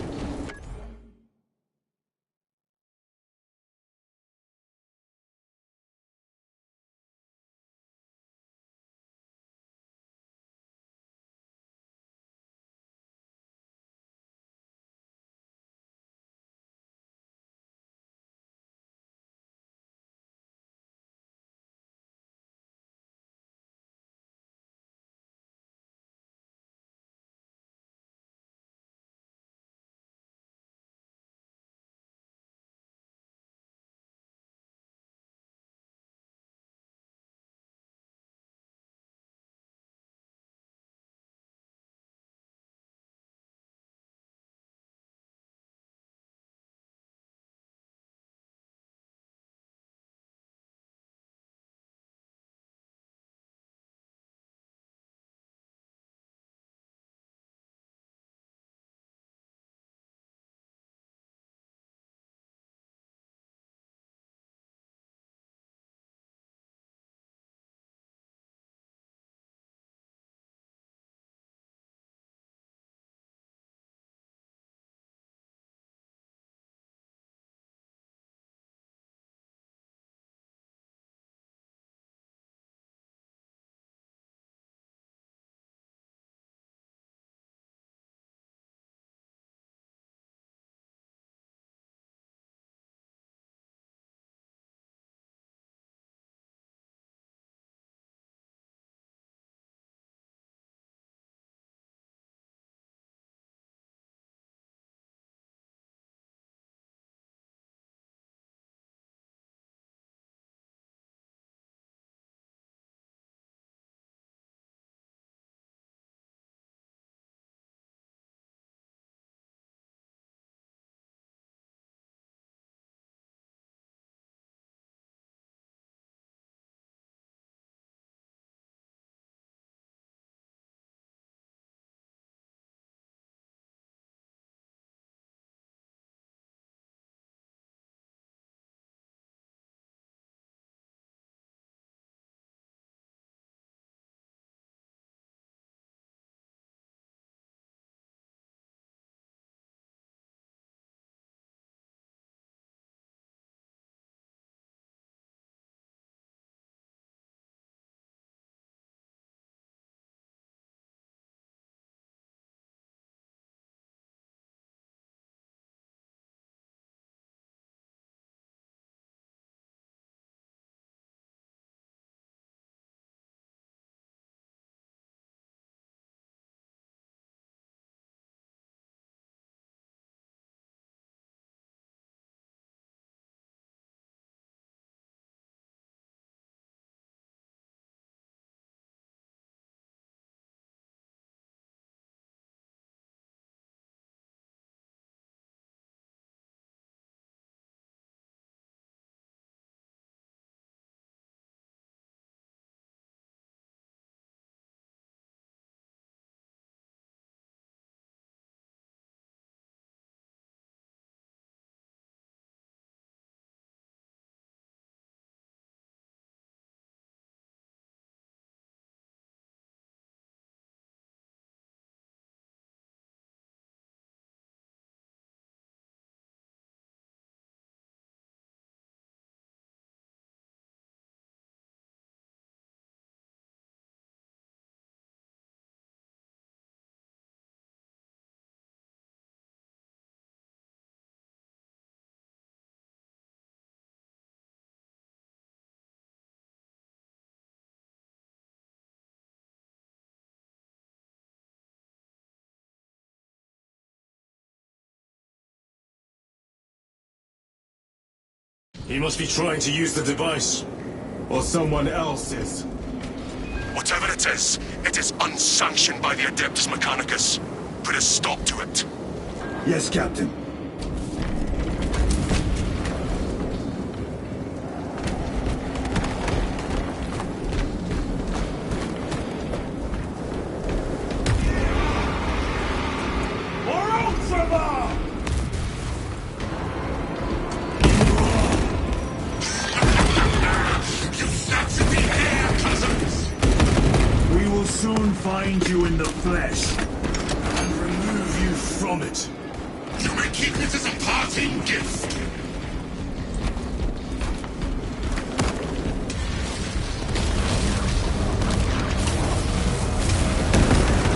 S3: He must be trying to use the device. Or someone else is.
S10: Whatever it is unsanctioned by the Adeptus Mechanicus. Put a stop to it.
S2: Yes, Captain. Find you in the flesh
S1: and remove you from it.
S10: You may keep it as a parting gift.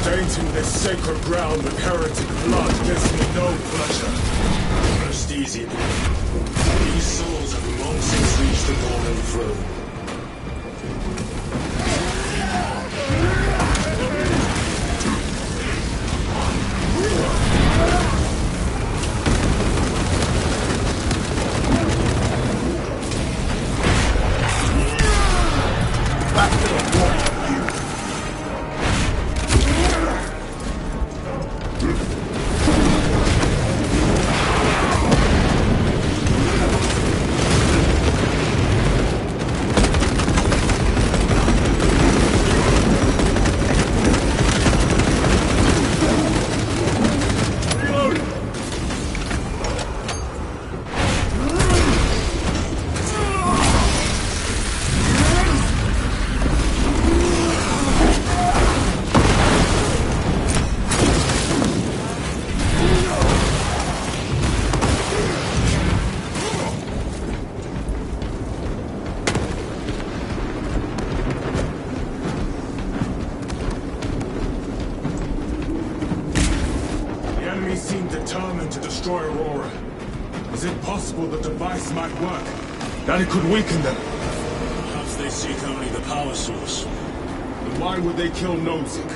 S3: Tainting this sacred ground with heretic blood gives me no pleasure.
S7: Rest easy, brother. These souls have long since reached the golden throne.
S3: That it could weaken them.
S7: Perhaps they seek only the power source.
S3: Then why would they kill Nozick?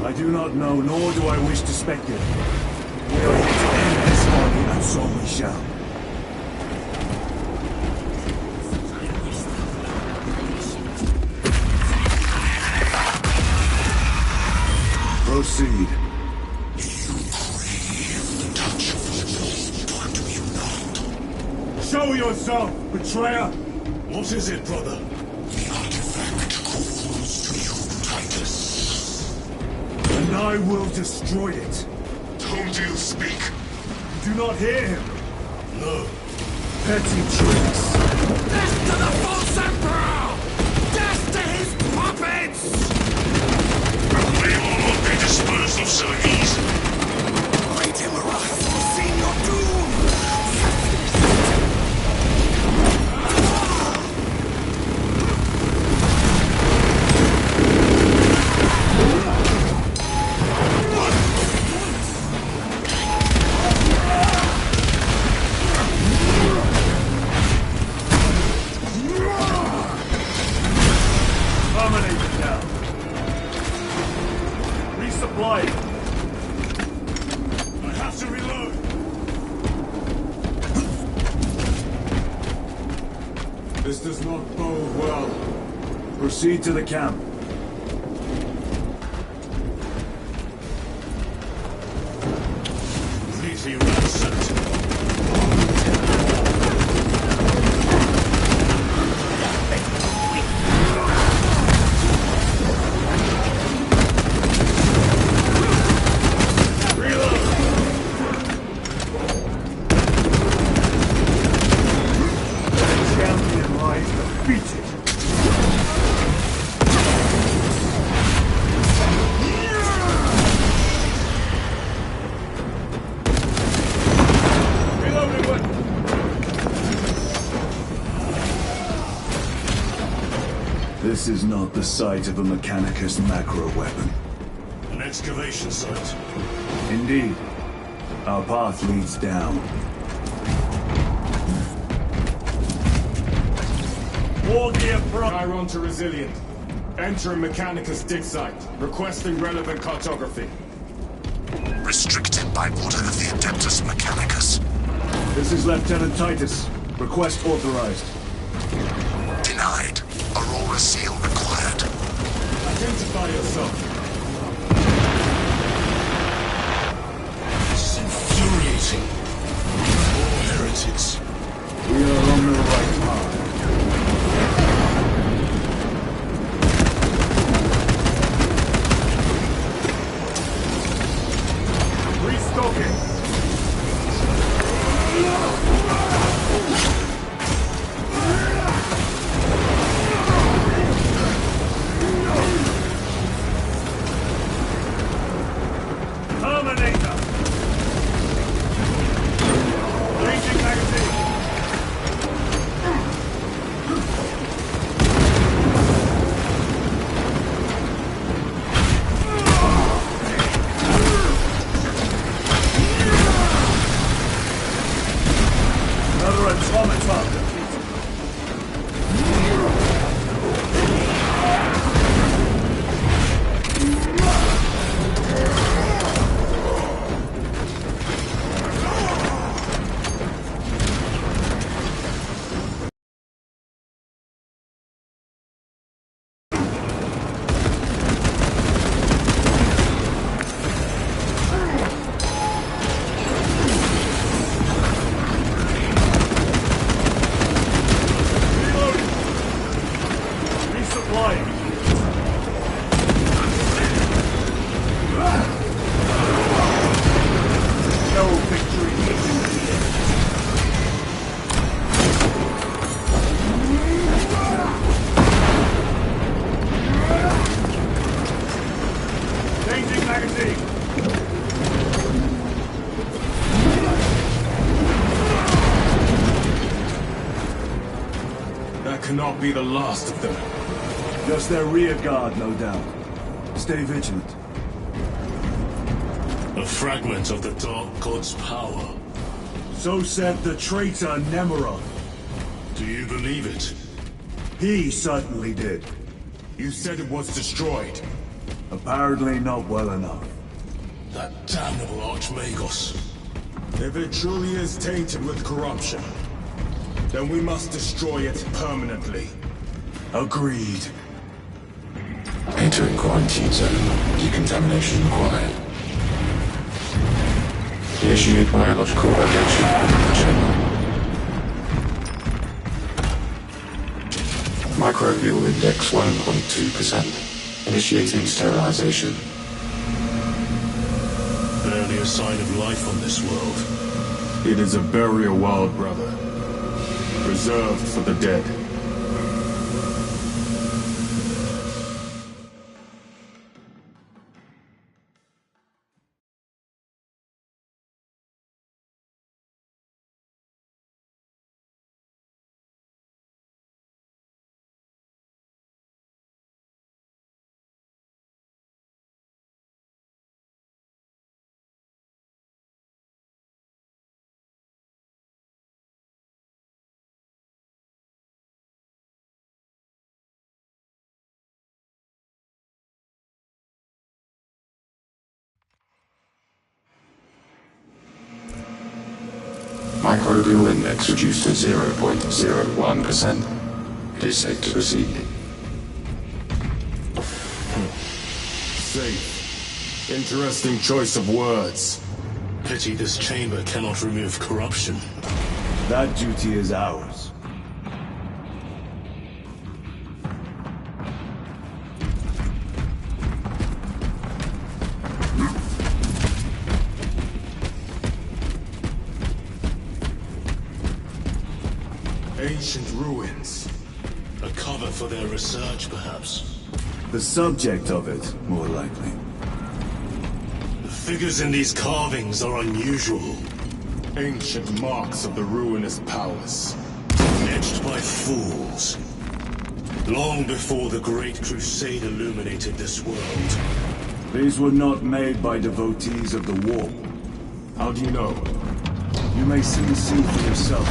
S2: I do not know, nor do I wish to speculate. We are here to end this army, and so we shall. Proceed. Show yourself, betrayer!
S1: What is it, brother?
S10: The artifact calls to you, Titus.
S2: And I will destroy it.
S10: Whom do you speak?
S2: You do not hear him?
S1: No.
S2: Petty tricks.
S8: Death to the false emperor! Death to his puppets!
S10: They will not be disposed of so easily.
S8: Great Imarath will see your doom!
S3: This does not bode well.
S2: Proceed to the camp.
S1: Completely ransacked.
S2: This is not the site of a Mechanicus macro weapon.
S1: An excavation site.
S2: Indeed. Our path leads down.
S3: War gear front. Chiron to Resilient. Enter Mechanicus dig site. Requesting relevant cartography.
S10: Restricted by order of the Adeptus Mechanicus.
S2: This is Lieutenant Titus. Request authorized.
S5: Denied. Aurora seal required.
S3: Identify yourself.
S10: This is infuriating. More heretics.
S2: We are on the right path. Restocking. Terminator! Changing magazine! Another automaton defeated. Resupplying. No victory is in the end. Changing magazine.
S3: That cannot be the last of them.
S2: Just their rear guard, no doubt. Stay vigilant.
S10: A fragment of the Dark God's power.
S2: So said the traitor Nemeroth.
S10: Do you believe it?
S2: He certainly did.
S3: You said it was destroyed.
S2: Apparently not well enough.
S10: That damnable Archmagos.
S3: If it truly is tainted with corruption, then we must destroy it permanently.
S2: Agreed.
S5: Entering quarantine zone. Decontamination required. Initiate biological radiation. Chamber. Microbial index 1.2%. Initiating sterilization.
S10: Barely a sign of life on this world.
S3: It is a burial world, brother. Reserved for the dead.
S5: Microbial index reduced to 0.01%. It is safe to proceed.
S3: Safe. Interesting choice of words.
S10: Pity this chamber cannot remove corruption.
S2: That duty is ours.
S3: Ancient ruins.
S10: A cover for their research, perhaps.
S2: The subject of it, more likely.
S10: The figures in these carvings are unusual.
S3: Ancient marks of the ruinous powers.
S10: Etched by fools. Long before the Great Crusade illuminated this world.
S2: These were not made by devotees of the war.
S3: How do you know?
S2: You may soon see for yourself.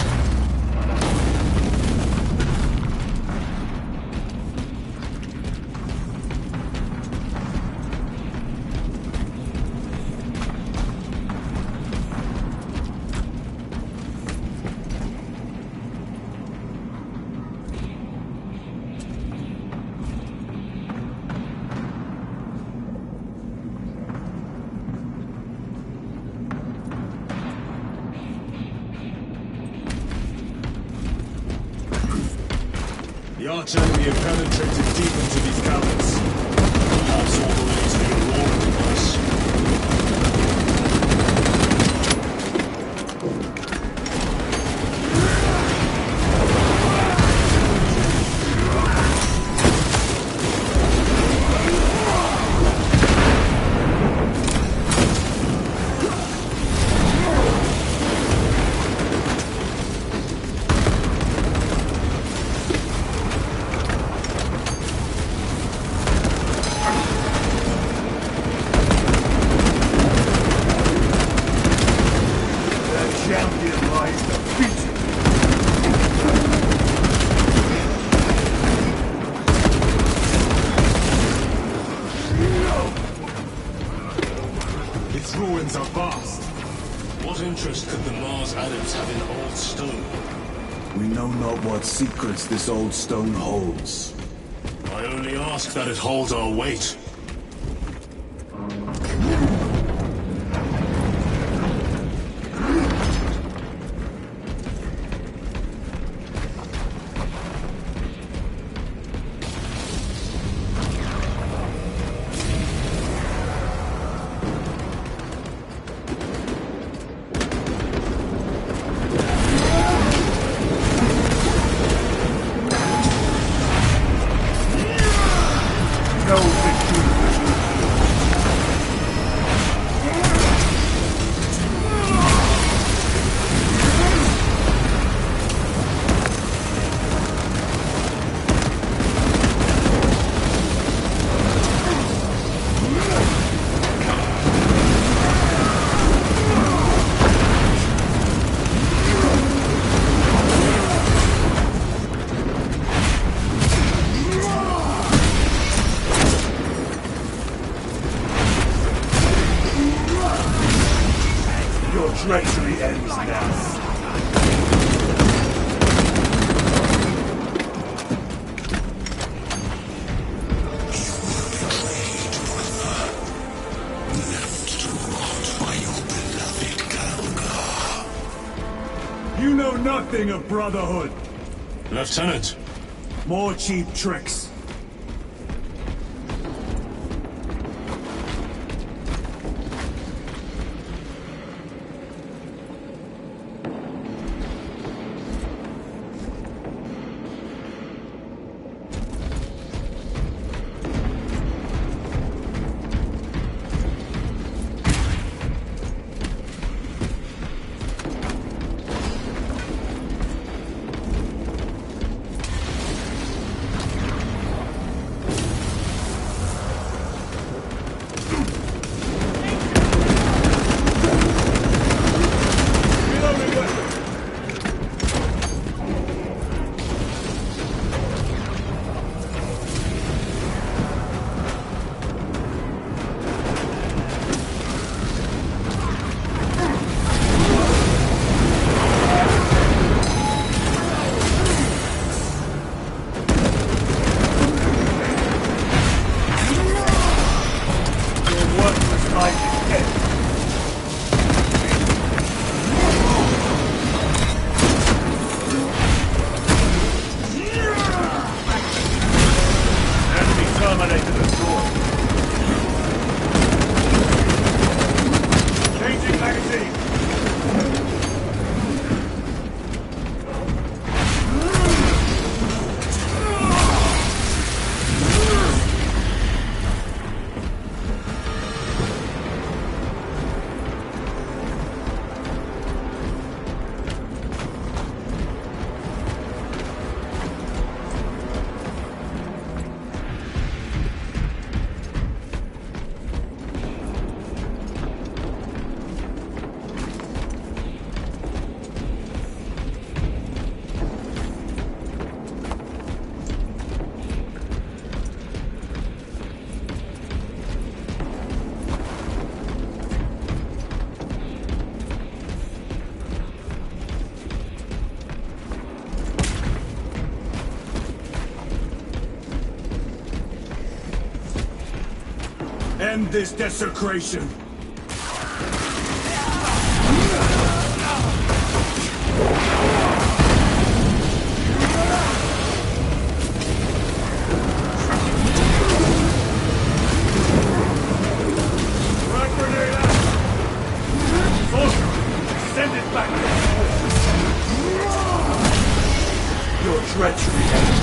S2: arch enemy have penetrated deep into these caverns.
S10: Perhaps all the way to the Aurora device.
S2: Its ruins are vast.
S10: What interest could the Mars adepts have in old stone?
S2: We know not what secrets this old stone holds.
S10: I only ask that it holds our weight.
S2: Treachery ends now. You know nothing of Brotherhood.
S10: Lieutenant!
S2: More cheap tricks. End this desecration! treachery ends.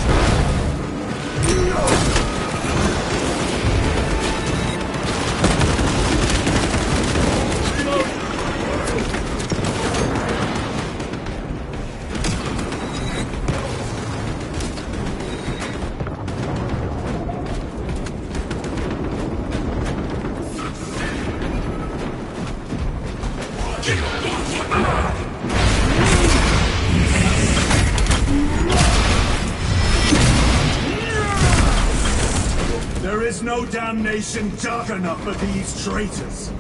S2: There is no damnation dark enough for these traitors.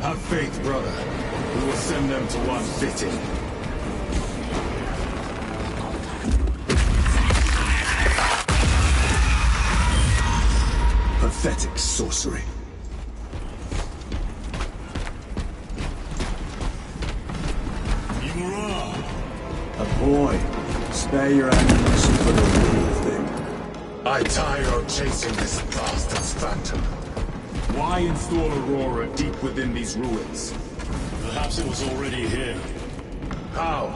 S3: Have faith, brother. We will send them to one fitting.
S2: Pathetic sorcery. A boy. Spare your ammunition for the real thing.
S3: I tire of chasing this bastard's phantom. Why install Aurora deep within these ruins?
S7: Perhaps it was already here.
S3: How?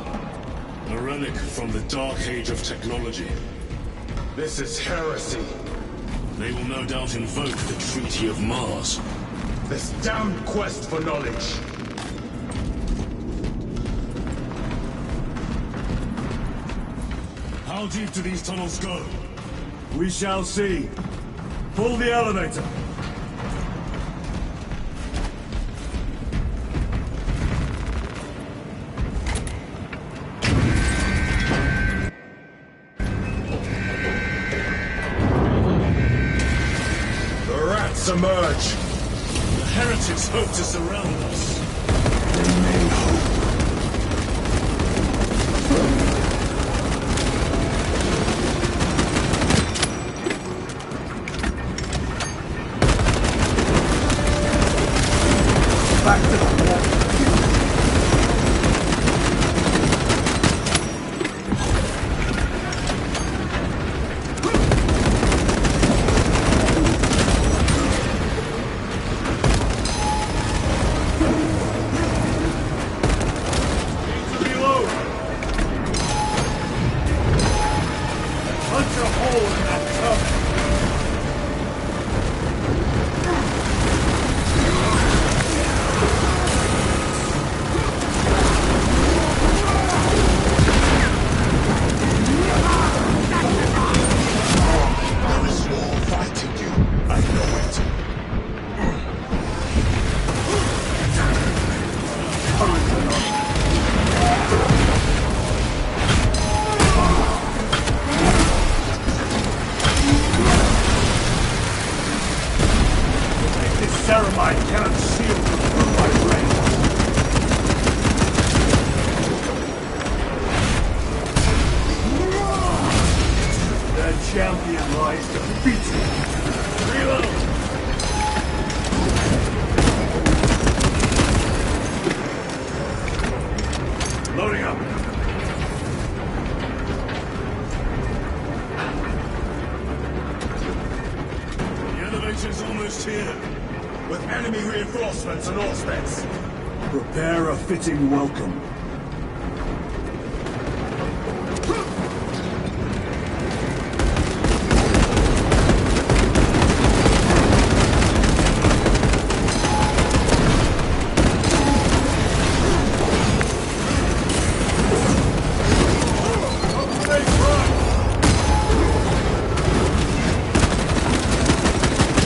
S7: A relic from the Dark Age of technology.
S3: This is heresy.
S7: They will no doubt invoke the Treaty of Mars.
S3: This damned quest for knowledge.
S7: How deep do these tunnels go?
S2: We shall see. Pull the elevator.
S3: The rats emerge.
S7: The heretics hope to surround us.
S2: They may hope. Back to the wall. Punch a hole in that cover. Ceramide cannot shield through my brain. The champion lies defeated. Reload! Loading up.
S7: The elevator's almost here.
S3: With enemy reinforcements and all specs.
S2: Prepare a fitting welcome.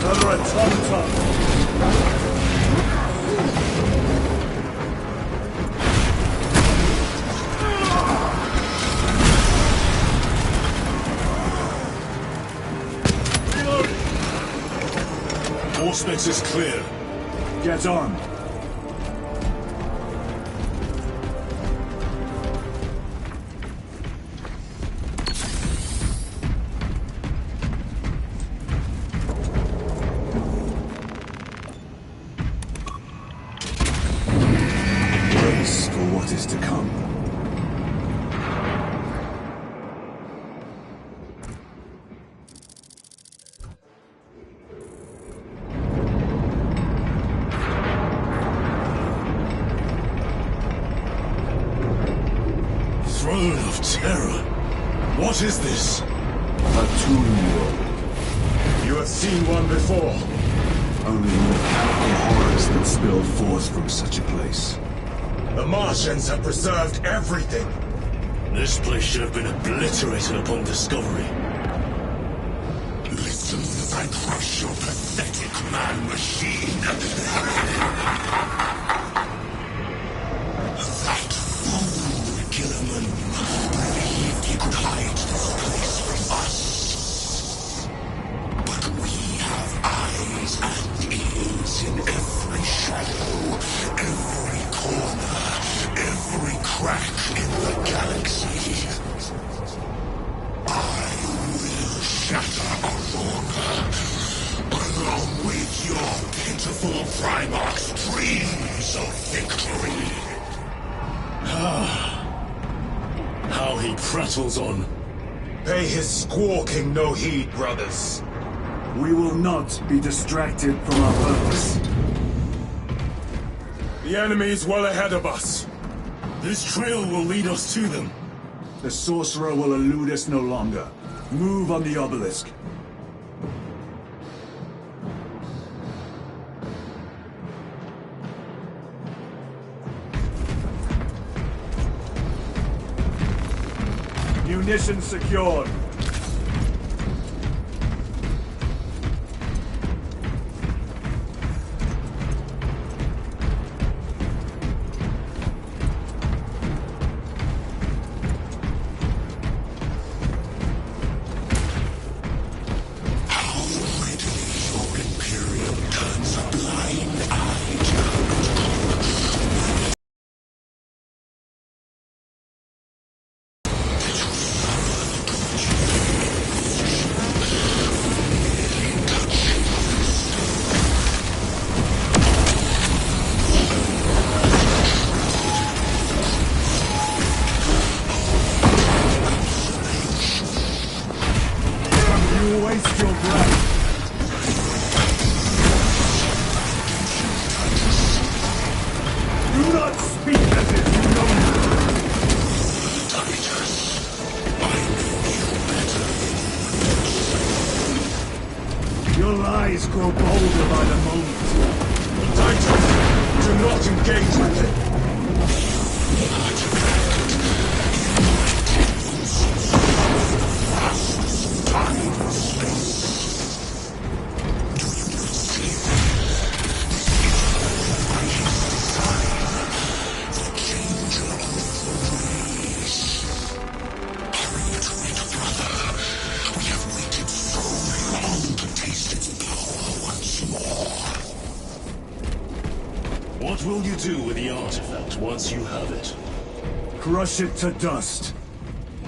S2: Another automaton.
S7: Auspex is clear.
S2: Get armed. Brace for what is to come.
S7: Throne of Terror.
S3: What is this?
S2: A tomb world.
S3: You have seen one before.
S2: Only mechanical horrors that spill forth from such a place.
S3: The Martians have preserved everything.
S7: This place should have been obliterated upon discovery.
S10: Listen as I crush your pathetic man-machine. That fool, Gilliman, believed he could hide this place from us. But we have eyes and ears in every shadow, every corner, every crack in the galaxy. I will shatter Aurora, along with your pitiful Primarch's dreams of victory.
S7: How he prattles on.
S3: Pay his squawking no heed, brothers.
S2: We will not be distracted from our purpose.
S3: The enemy is well ahead of us.
S7: This trail will lead us to them.
S2: The sorcerer will elude us no longer. Move on the obelisk. Munitions secured. Waste your breath. Do not speak as if you know me.
S10: Titus, I know you better.
S2: Your lies grow bolder by the moment.
S3: Titus, do not engage with him.
S7: What will you do with the artifact once you have it?
S2: Crush it to dust.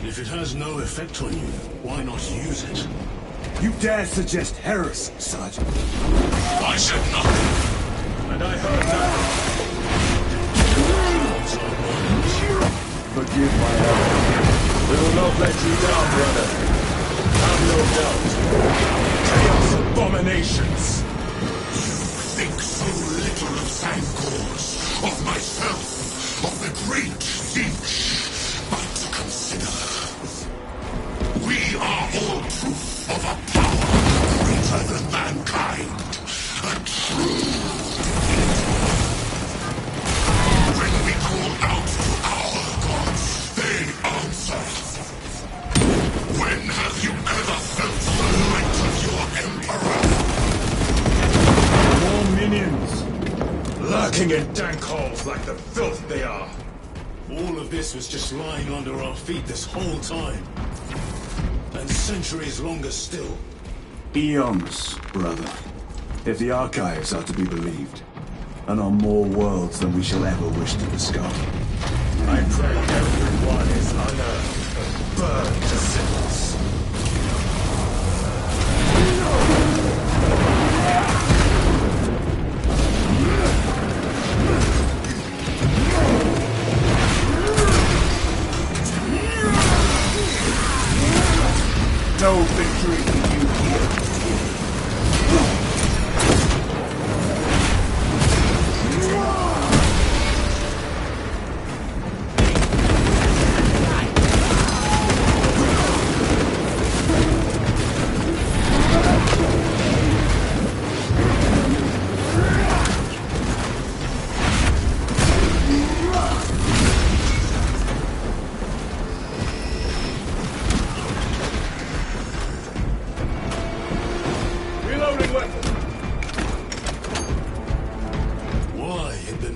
S7: If it has no effect on you, why not use it?
S2: You dare suggest heresy, Sergeant?
S10: I said nothing.
S3: And I heard that.
S2: Forgive my error.
S3: We will not let you down, brother. Have no doubt. Chaos abominations.
S10: Think so little of Thankors, of myself, of the great Finch. But consider, we are all proof of a power greater than mankind, a true when we call out to our gods, they answer. When have you ever felt the light of your Emperor?
S2: More minions!
S3: Lurking in dank holes like the filth they are.
S7: All of this was just lying under our feet this whole time. And centuries longer still.
S2: Eons, brother. If the archives are to be believed. And on more worlds than we shall ever wish to discover.
S3: I pray everyone is unearthed and burned to cinders.
S2: No victory for you here.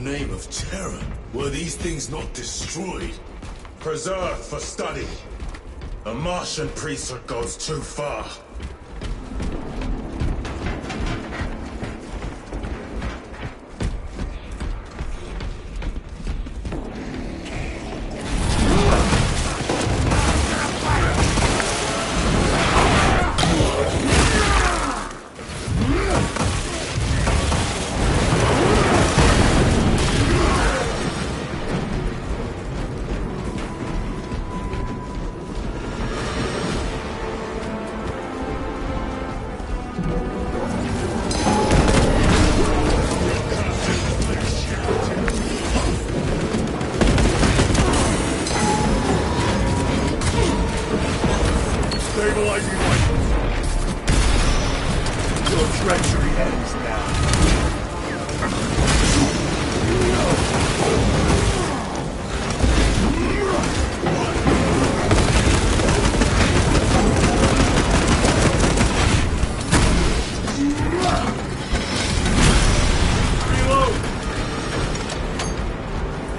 S3: name of terror? Were these things not destroyed? Preserved for study. A Martian priesthood goes too far.
S2: Stabilizing rifles. Your treachery ends now.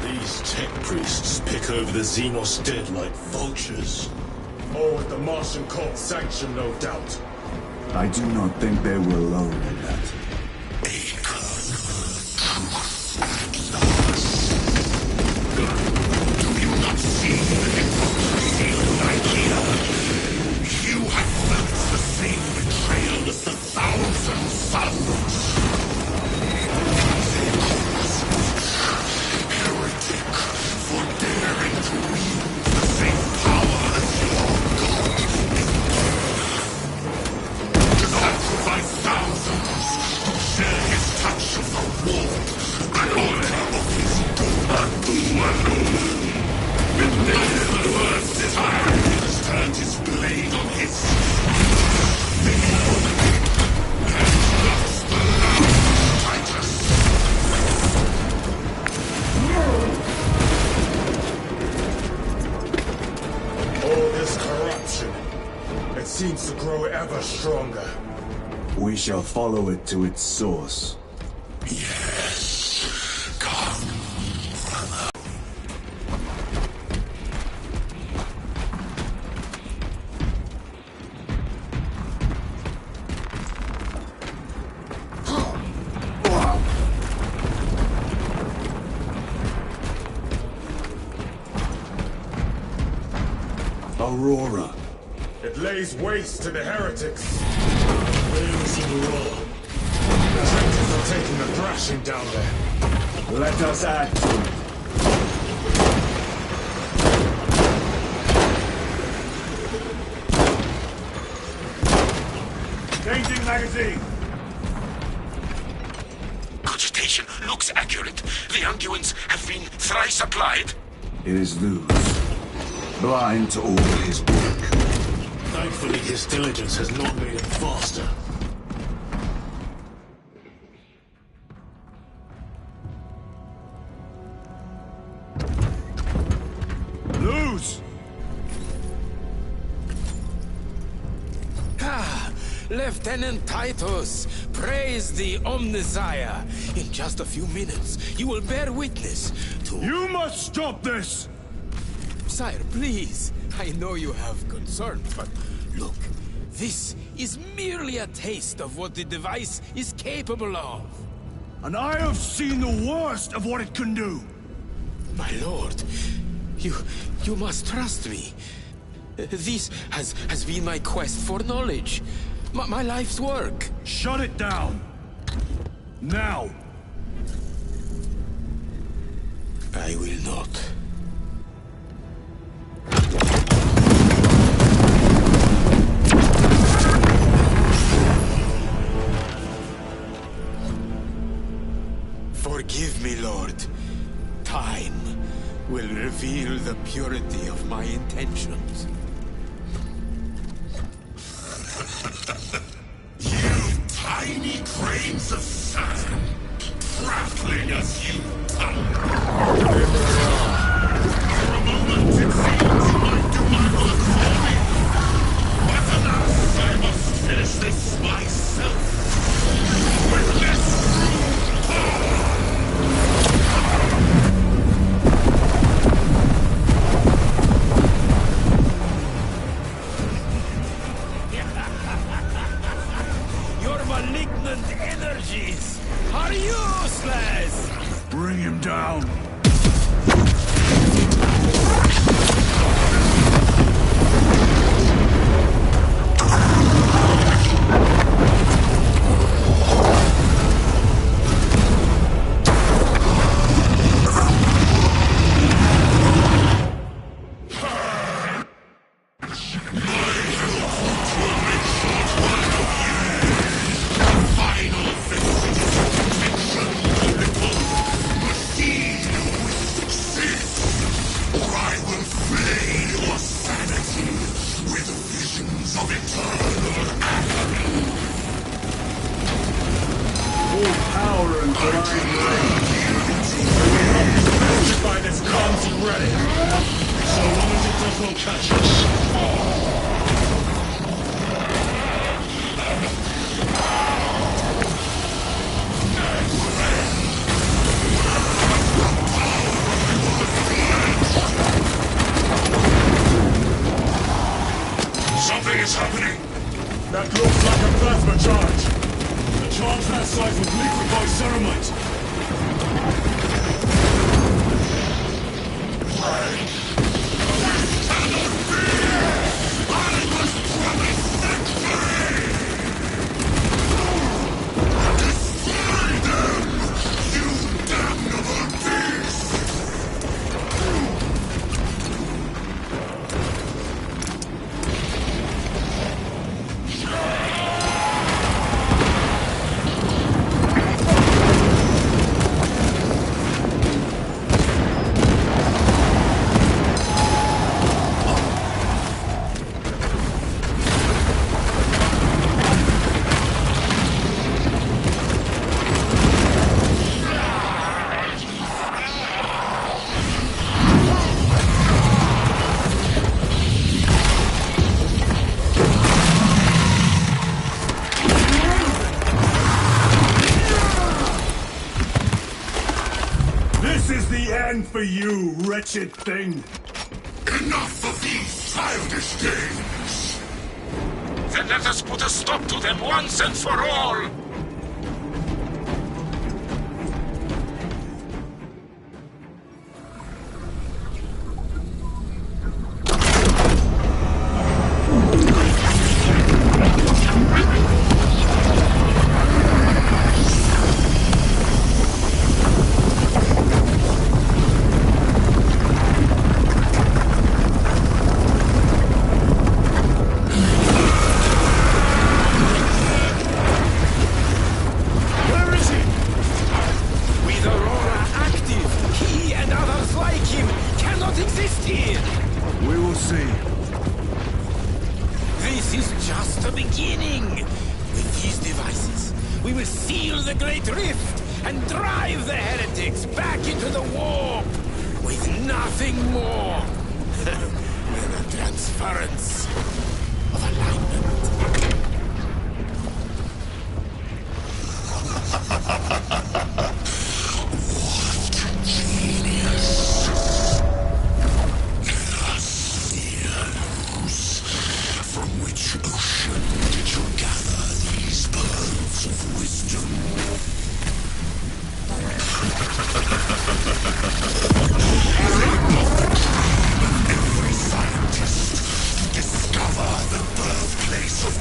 S3: These tech priests pick over the Xenos dead like vultures. All with the Martian cult sanction, no doubt.
S2: I do not think they were alone in that.
S10: Do you not see the hypocrisy of Nicaea? You have felt the same betrayal as the thousand suns. Heretic, for daring to wield the same power as your god. To sacrifice thousands, to share his touch of the war, the altar of his the worst desire has turned his blade on his and lost the last Titus.
S3: All this corruption, it seems to grow ever stronger.
S2: We shall follow it to its source.
S10: Yes, come.
S2: Aurora.
S3: It lays waste to the heretics. Wings and raw. The trenches are taking a thrashing down there.
S2: Let us add to it. Changing magazine.
S10: Cogitation looks accurate. The unguents have been thrice applied.
S2: It is Luz. Blind to all his work.
S3: Thankfully, his diligence has not made him faster.
S2: Luz!
S14: Ah, Lieutenant Titus, praise the Omnisire. In just a few minutes, you will bear witness to...
S2: You must stop this!
S14: Sire, please. I know you have concerns, but look, this is merely a taste of what the device is capable of.
S2: And I have seen the worst of what it can do.
S14: My lord, you must trust me. This has been my quest for knowledge. My life's work.
S2: Shut it down. Now.
S14: I will not. Forgive me, Lord. Time will reveal the purity of my intentions.
S10: You tiny grains of sand, prattling as you are. For a moment it seems you might do my work for me. But alas, I must finish this myself. With less power.
S2: him down.
S10: Something is happening!
S3: That looks like a plasma charge! The charge that size was liquefied ceramite! For you, wretched thing!
S10: Enough of these childish games! Then let us put a stop to them once and for all! Discover the birthplace of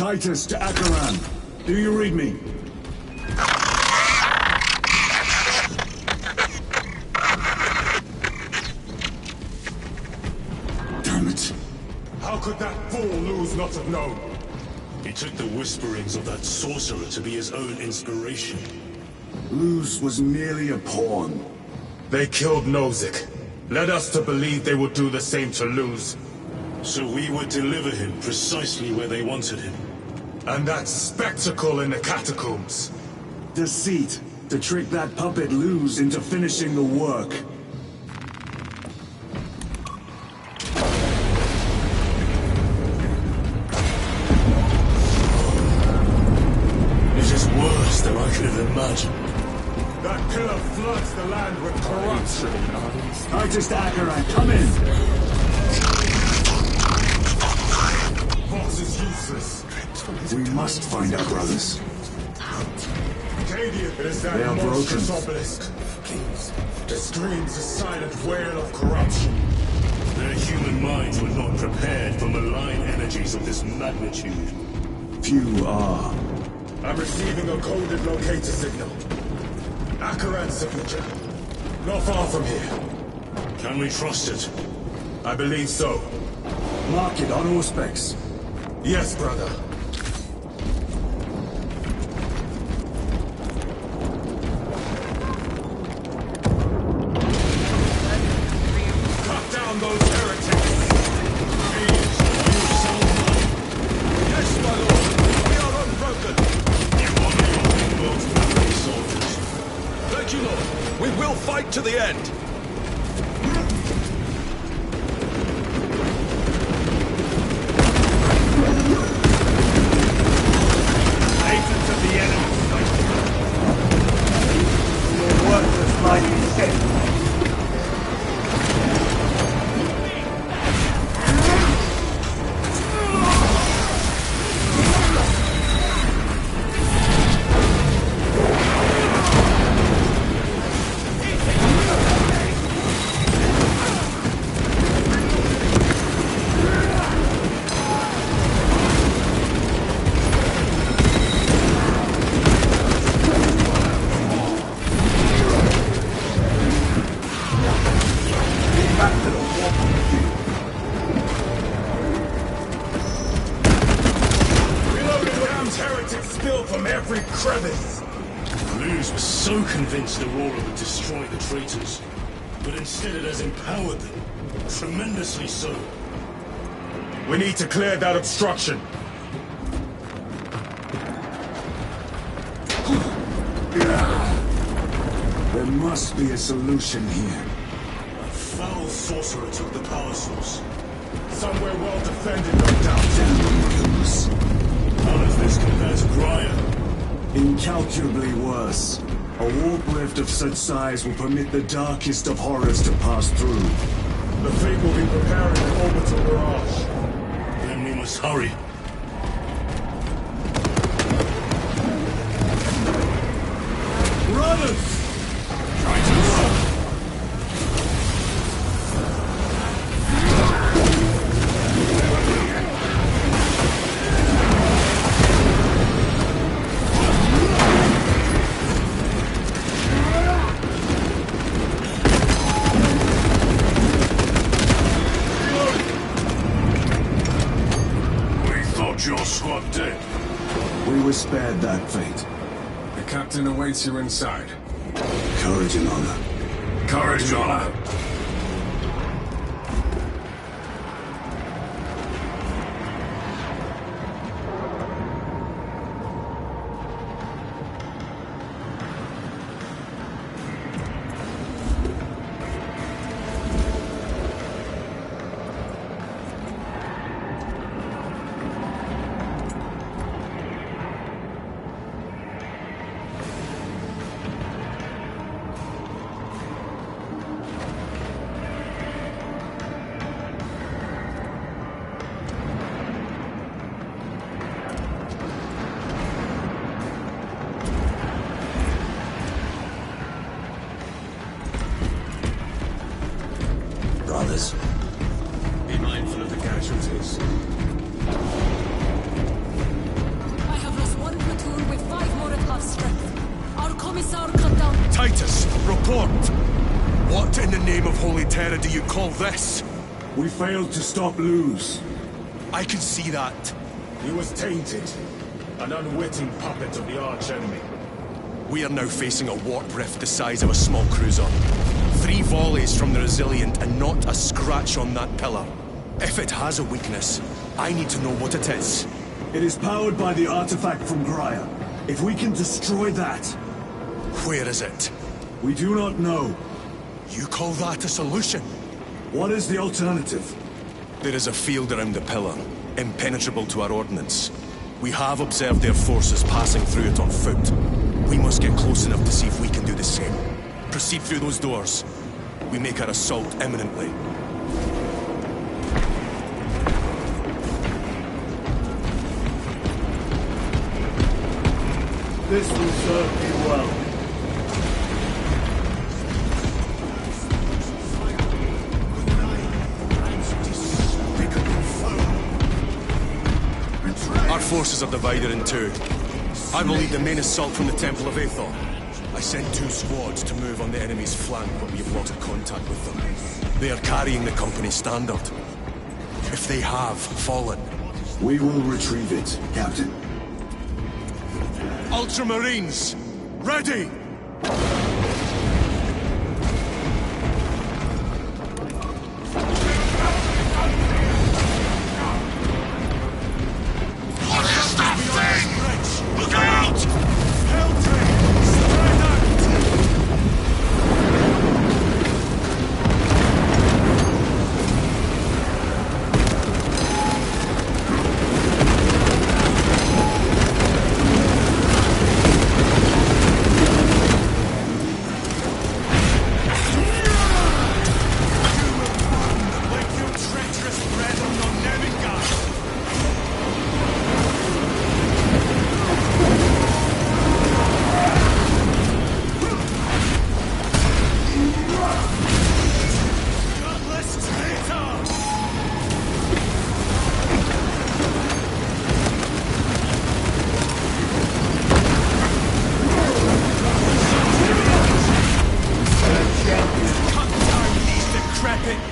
S2: Titus to Acheran. Do you read me?
S1: Damn it.
S3: How could that fool lose not have known?
S7: He took the whisperings of that sorcerer to be his own inspiration.
S2: Luz was merely a pawn.
S3: They killed Nozick. Led us to believe they would do the same to Luz.
S7: So we would deliver him precisely where they wanted him.
S3: And that spectacle in the catacombs.
S2: Deceit. To trick that puppet Luz into finishing the work.
S7: It is worse than I could have imagined.
S3: That pillar floods the land with corruption.
S2: Titus to Acheran, come in!
S3: Vox is useless.
S2: We must find our brothers.
S3: Cadian, it is that
S2: They are
S3: monstrous
S2: broken.
S3: obelisk. It screams a silent wail of corruption.
S7: Their human minds were not prepared for malign energies of this magnitude.
S2: Few are.
S3: I'm receiving a coded locator signal. Acheran's signature. Not far from here.
S7: Can we trust it?
S3: I believe so.
S2: Mark it on Auspex.
S3: Yes, brother. Cut down those heretics! Please, you sound mine. Yes, my lord. We are unbroken.
S7: You honor your world's family soldiers.
S15: Thank you, Lord. We will fight to the end.
S2: Agents of the enemy. Your worthless life is dead.
S7: Luz was so convinced Aurora would destroy the traitors, but instead it has empowered them. Tremendously so.
S3: We need to clear that obstruction.
S2: There must be a solution here.
S7: A foul sorcerer took the power source.
S3: Somewhere well defended, no doubt.
S2: Damn Luz.
S7: How does this compare to Briar?
S2: Incalculably worse. A warp rift of such size will permit the darkest of horrors to pass through.
S3: The fleet will be preparing an orbital barrage.
S7: Then we must hurry.
S2: Brothers!
S7: Your squad dead.
S2: We were spared that fate.
S3: The captain awaits you inside.
S2: Courage and honor.
S3: Courage and honor.
S2: Brothers,
S3: Be mindful of the casualties.
S4: support. What in the name of Holy Terra do you call this?
S2: We failed to stop Luz.
S4: I can see that.
S3: He was tainted. An unwitting puppet of the arch-enemy.
S4: We are now facing a warp rift the size of a small cruiser. 3 volleys from the Resilient and not a scratch on that pillar. If it has a weakness, I need to know what it is.
S2: It is powered by the artifact from Graia. If we can destroy that...
S4: Where is it?
S2: We do not know.
S4: You call that a solution?
S2: What is the alternative?
S4: There is a field around the pillar, impenetrable to our ordnance. We have observed their forces passing through it on foot. We must get close enough to see if we can do the same. Proceed through those doors. We make our assault imminently.
S2: This will serve me well.
S4: Our forces are divided in 2. I will lead the main assault from the Temple of Aethor. I sent 2 squads to move on the enemy's flank, but we have lost contact with them. They are carrying the company standard. If they have fallen...
S9: We will retrieve it, Captain.
S4: Ultramarines! Ready!
S10: What is that thing? Look out!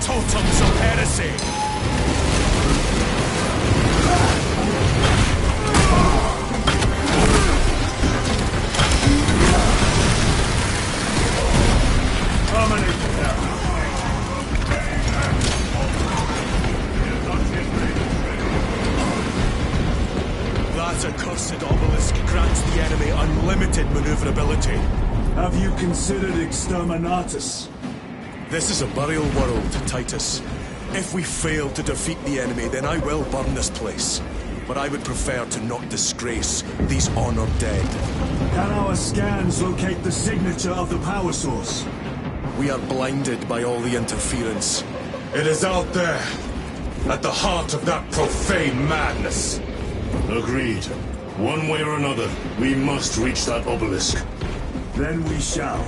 S4: Totems of heresy! That accursed obelisk grants the enemy unlimited maneuverability.
S2: Have you considered Exterminatus?
S4: This is a burial world, Titus. If we fail to defeat the enemy, then I will burn this place. But I would prefer to not disgrace these honored dead.
S2: Can our scans locate the signature of the power source?
S4: We are blinded by all the interference.
S3: It is out there, at the heart of that profane madness.
S7: Agreed. One way or another, we must reach that obelisk.
S2: Then we shall.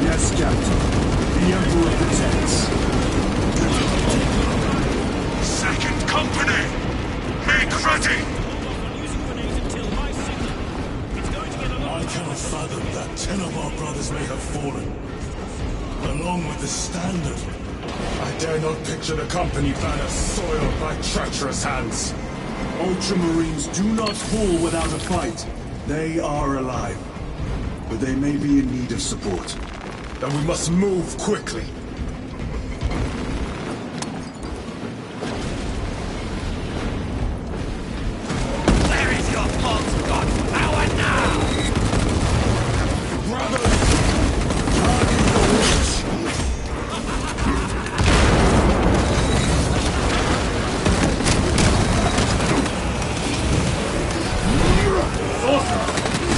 S2: Yes, Captain. The Emperor protects.
S10: Second company! Make ready!
S3: I cannot fathom that 10 of our brothers may have fallen. Along with the standard. I dare not picture the company banner soiled by treacherous hands.
S2: Ultramarines do not fall without a fight. They are alive. But they may be in need of support.
S3: Then we must move quickly.
S8: Where is your false god power now?
S3: Brothers!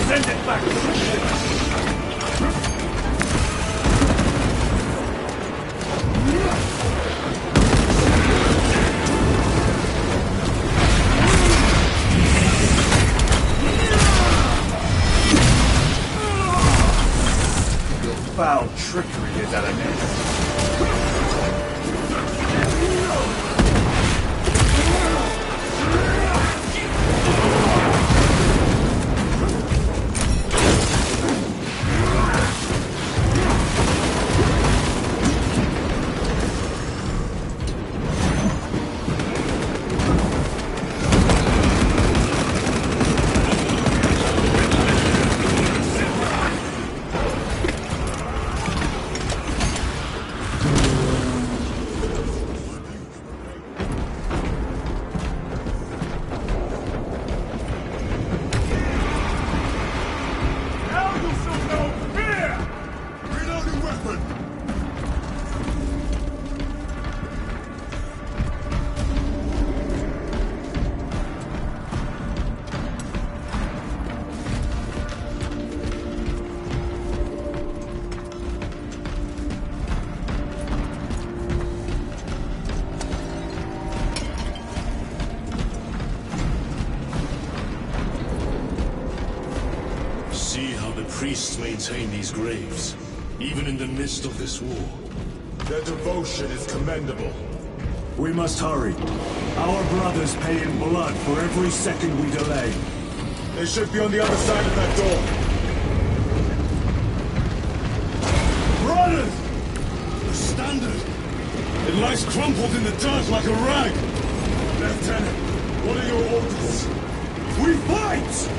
S2: Send it back to the ship! trickery is at an end.
S7: Priests maintain these graves, even in the midst of this war.
S2: Their devotion is commendable. We must hurry. Our brothers pay in blood for every second we delay. They should be on the other side of that door. Brothers!
S7: The standard! It lies crumpled in the dirt like a rag!
S2: Lieutenant, what are your orders? We fight!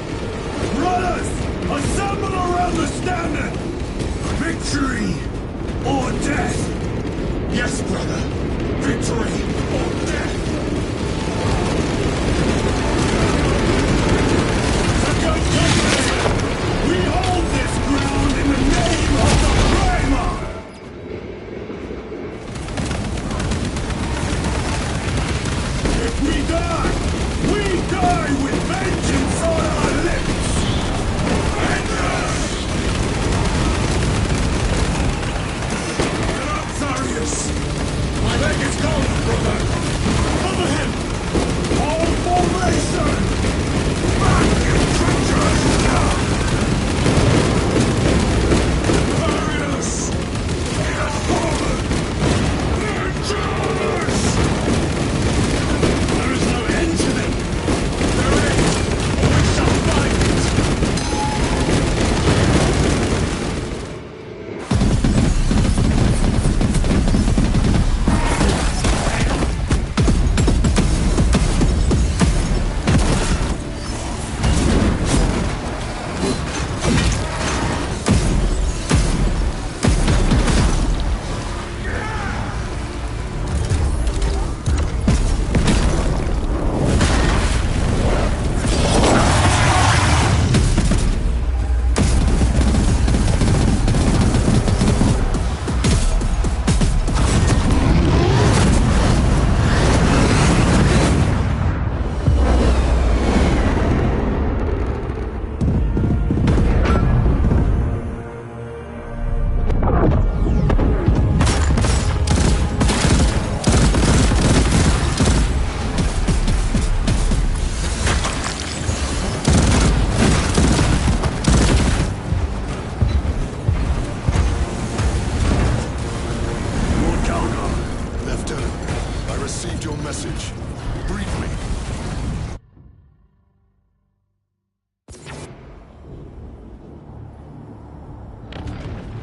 S2: Brothers! Assemble around the standard! Victory or death!
S7: Yes, brother! Victory or death!
S2: We hold this ground in the name of the Primer! If we die with vengeance on our lips!
S7: My leg is gone, brother! Cover him!
S2: All formation! Back in trenches!
S7: Various! He has fallen! Vengeance! There is no end to them! There is! Or we shall fight!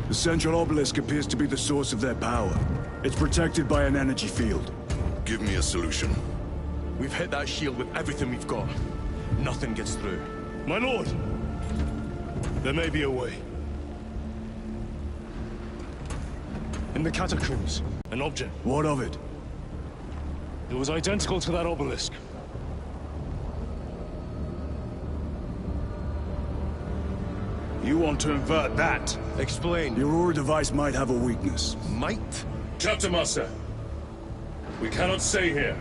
S2: The central obelisk appears to be the source of their power. It's protected by an energy field.
S10: Give me a solution.
S4: We've hit that shield with everything we've got. Nothing gets through.
S7: My lord! There may be a way. In the catacombs, an object.
S2: What of it?
S7: It was identical to that obelisk.
S2: You want to invert that?
S4: Explain.
S2: Your Aura device might have a weakness.
S4: Might?
S7: Chapter Master, we cannot stay here.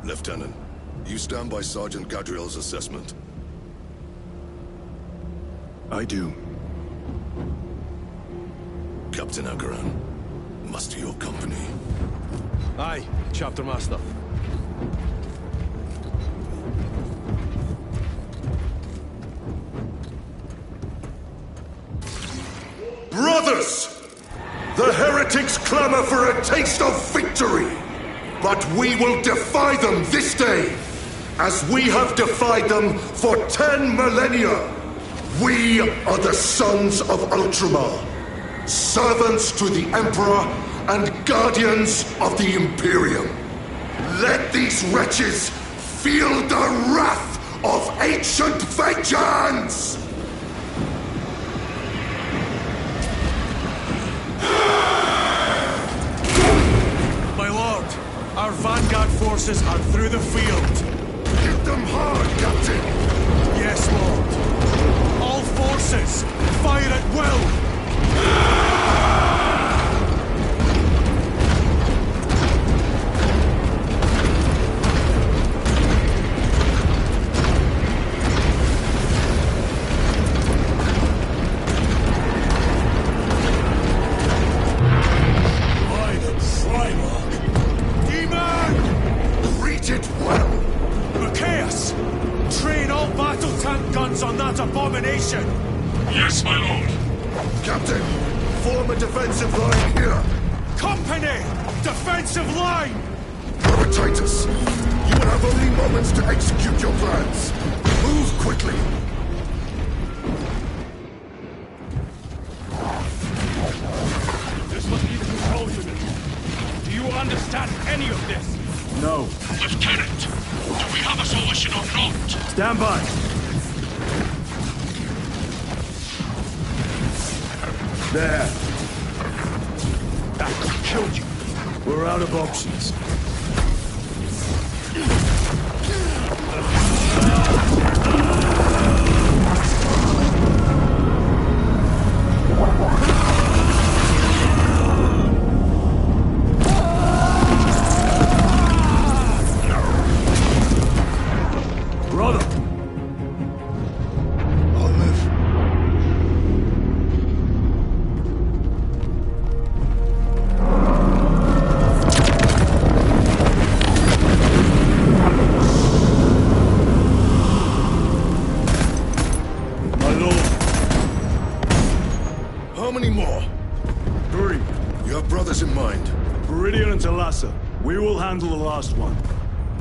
S10: Lieutenant, you stand by Sergeant Gadriel's assessment.
S2: I do.
S10: Captain Agaran, muster your company.
S4: Aye, Chapter Master.
S10: Brothers! The heretics clamor for a taste of victory! But we will defy them this day, as we have defied them for 10 millennia! We are the sons of Ultramar, servants to the Emperor and guardians of the Imperium. Let these wretches feel the wrath of ancient vengeance!
S2: My lord, our vanguard forces are through the field.
S10: Hit them hard, Captain!
S2: Yes, lord. All forces, fire at will!
S7: On that abomination!
S10: Yes, my lord. Captain, form a defensive line here.
S7: Company! Defensive line!
S10: Brother Titus, you will have only moments to execute your plans. Move quickly.
S7: This must be the control unit. Do you understand any of this?
S2: No.
S7: Lieutenant, do we have a solution or not?
S2: Stand by. There.
S7: That could kill you.
S2: We're out of options. Brother!
S10: I'll live. In mind.
S2: Viridian and Talassa. We will handle the last one.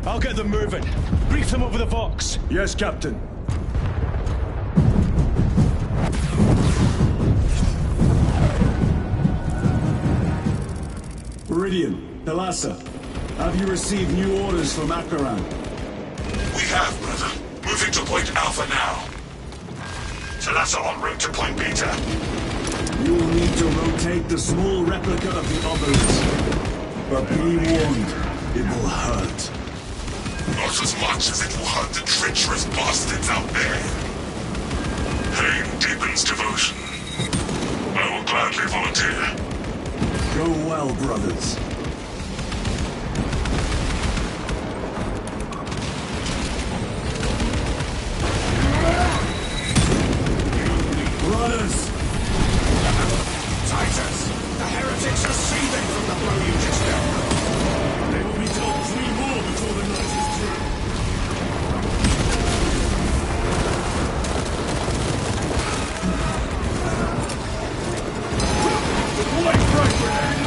S7: I'll get them moving. Brief them over the Vox.
S2: Yes, Captain. Viridian, Talassa, have you received new orders from Akaran?
S10: We have, brother. Moving to Point Alpha now. Talassa en route to Point Beta.
S2: You will need to rotate the small replica of the obelisk. But be warned, it will hurt.
S10: Not as much as it will hurt the treacherous bastards out there. Pain deepens devotion. I will gladly volunteer.
S2: Go well, brothers. Brothers!
S10: Titus! The heretics are seething from the blow you just dealt.
S7: They will be dealt 3 more before the night is through.
S10: Light right grenade!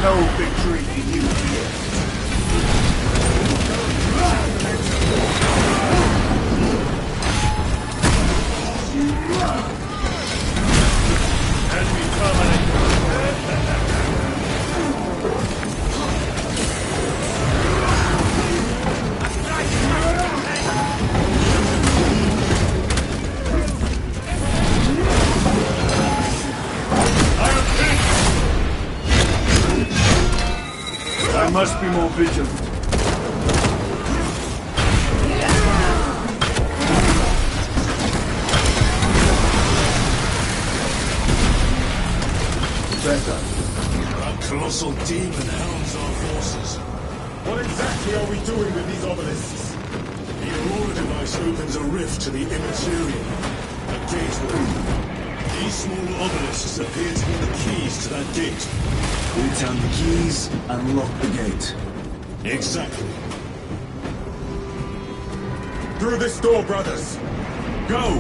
S2: No victory for you here.
S7: Enemy terminated.
S2: I must be more vigilant. Better.
S7: That colossal demon hounds our forces.
S10: What exactly are we doing with these obelisks?
S7: The Aurora device opens a rift to the immaterial, a gateway. These smaller obelisks appear to be the keys to that gate.
S2: We turn the keys and lock the gate.
S3: Exactly. Through this door, brothers! Go!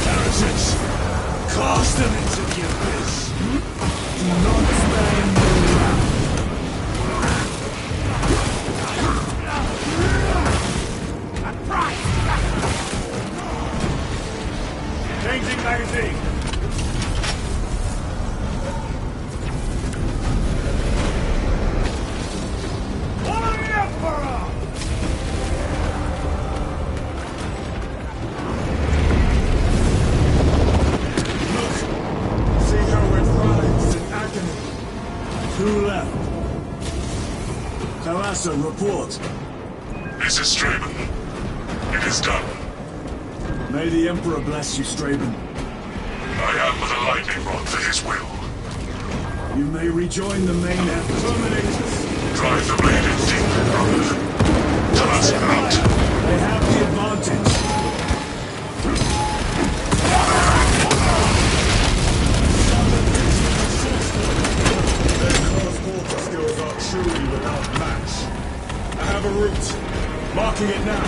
S3: Heretics! Cast them into the abyss! Do not stand around! Changing magazine! Follow the Emperor! Look! See how it writhes in agony. 2 left. Talassa, report.
S10: This is Straben. It is done.
S2: May the Emperor bless you, Straben.
S10: I am but a lightning rod for his will.
S2: You may rejoin the main effort. Terminators!
S10: Drive the blade in deep, brother. Talassa out.
S2: They have the advantage.
S3: Their close quarter skills are truly without match. I have a route. Marking it now.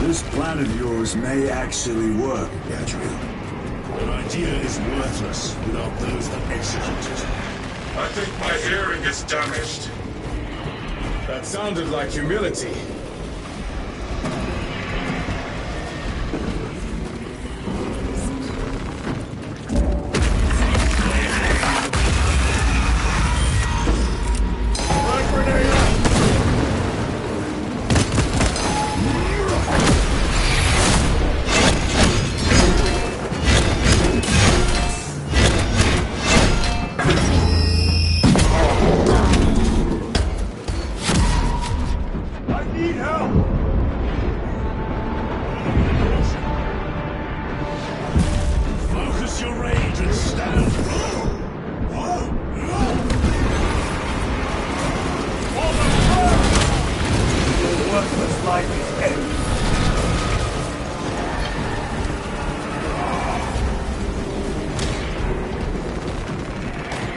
S2: This plan of yours may actually work, Gadriel.
S3: Your idea is worthless without those that execute it.
S10: I think my hearing is damaged.
S3: That sounded like humility.
S10: Focus your rage and stand.
S2: Your worthless life is ended.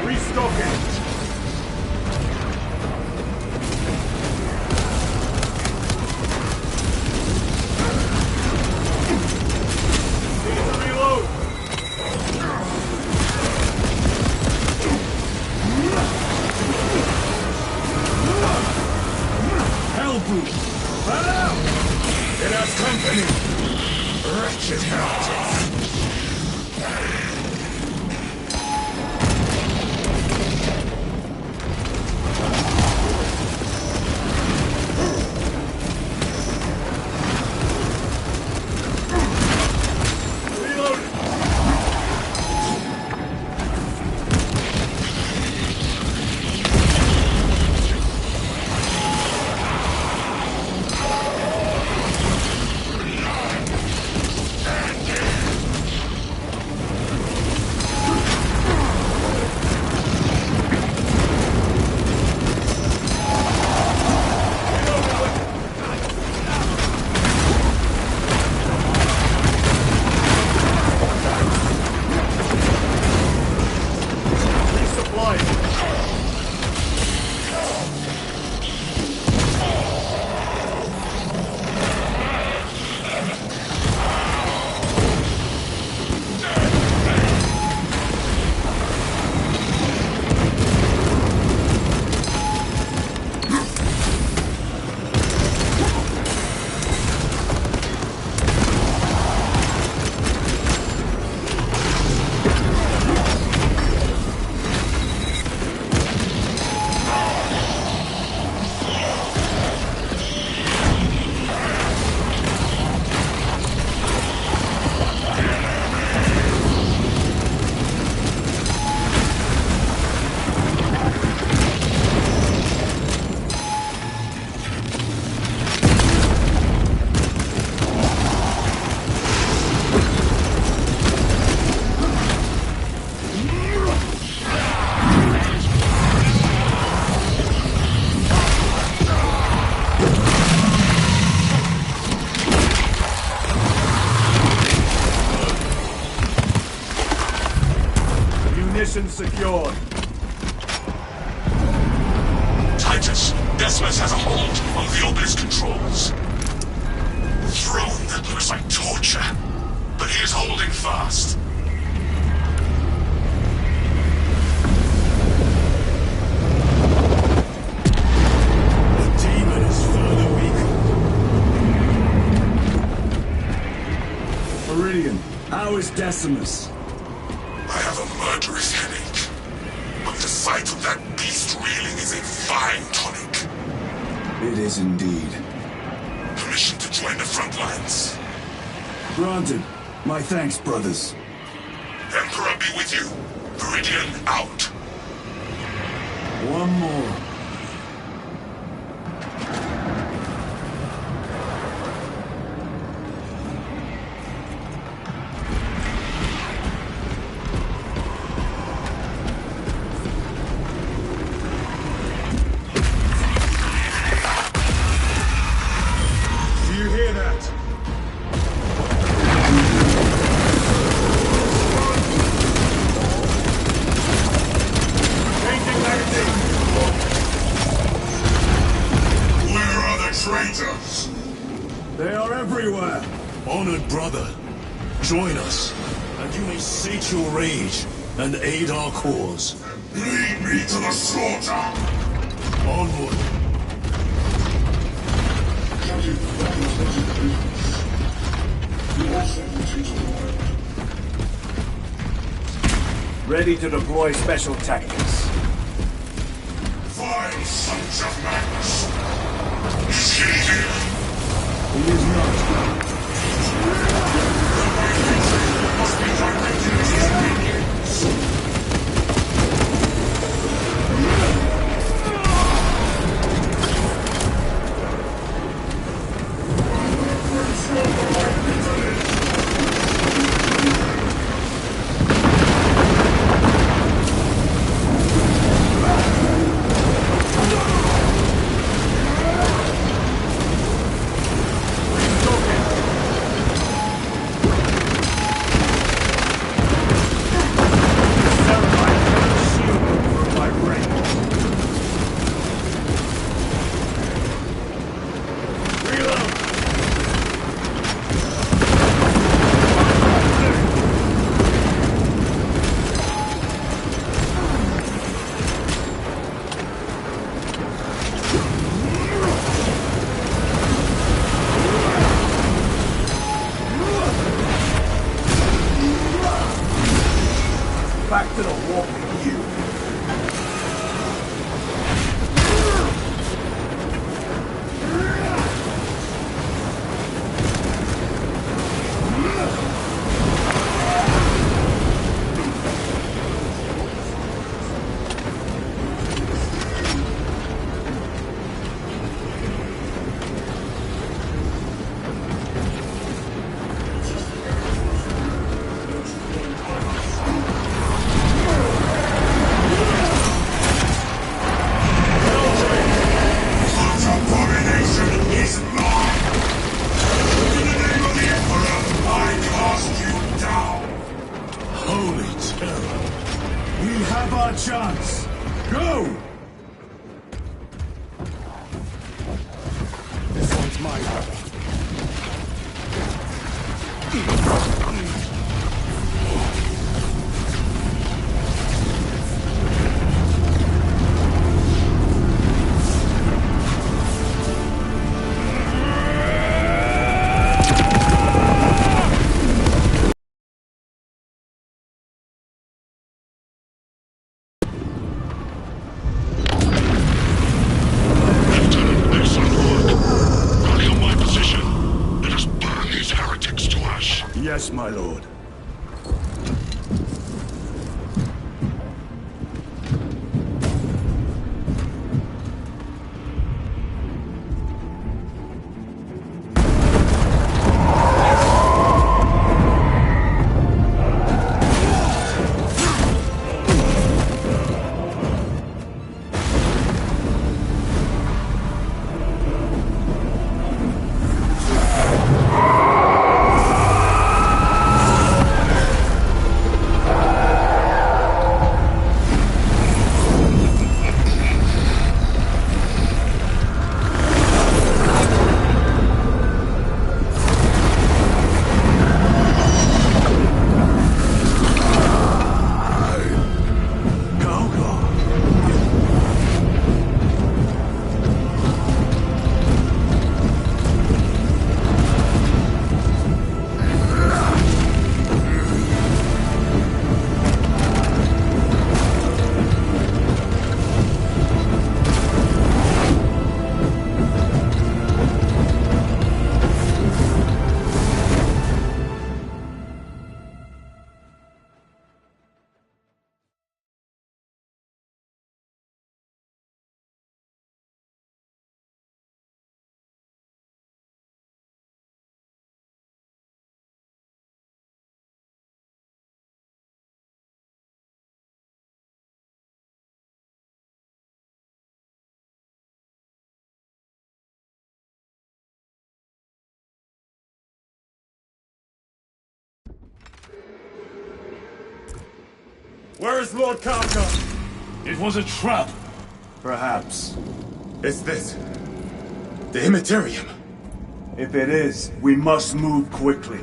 S2: Restocking!
S3: It has company! Wretched heretics!
S2: Position secured.
S10: Titus, Decimus has a hold on the obelisk controls. Throne that looks like torture, but he is holding fast.
S3: The demon is further weakened.
S2: Meridian, how is Decimus?
S10: I have a murderous headache, but the sight of that beast reeling is a fine tonic.
S2: It is indeed.
S10: Permission to join the front lines.
S2: Granted. My thanks, brothers.
S10: Emperor be with you. Meridian out.
S2: One more.
S3: Do you hear that?
S10: Where are the traitors?
S2: They are everywhere.
S3: Honored brother, join us, and you may sate your rage and aid our cause.
S10: Lead me to the slaughter!
S3: Onward.
S2: Ready to deploy special tactics.
S10: Fine sons of Magnus! Is he here?
S2: He is not.
S10: Must be directed at his minions!
S2: Back to the walking you. Chance! Go!
S3: This one's mine.
S2: Yes, my lord. Where is Lord Calgar?
S3: It was a trap.
S2: Perhaps.
S3: It's this. The Immaterium.
S2: If it is, we must move quickly.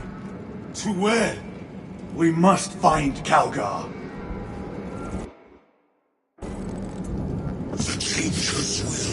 S3: To where?
S2: We must find Calgar.
S10: The dangerous will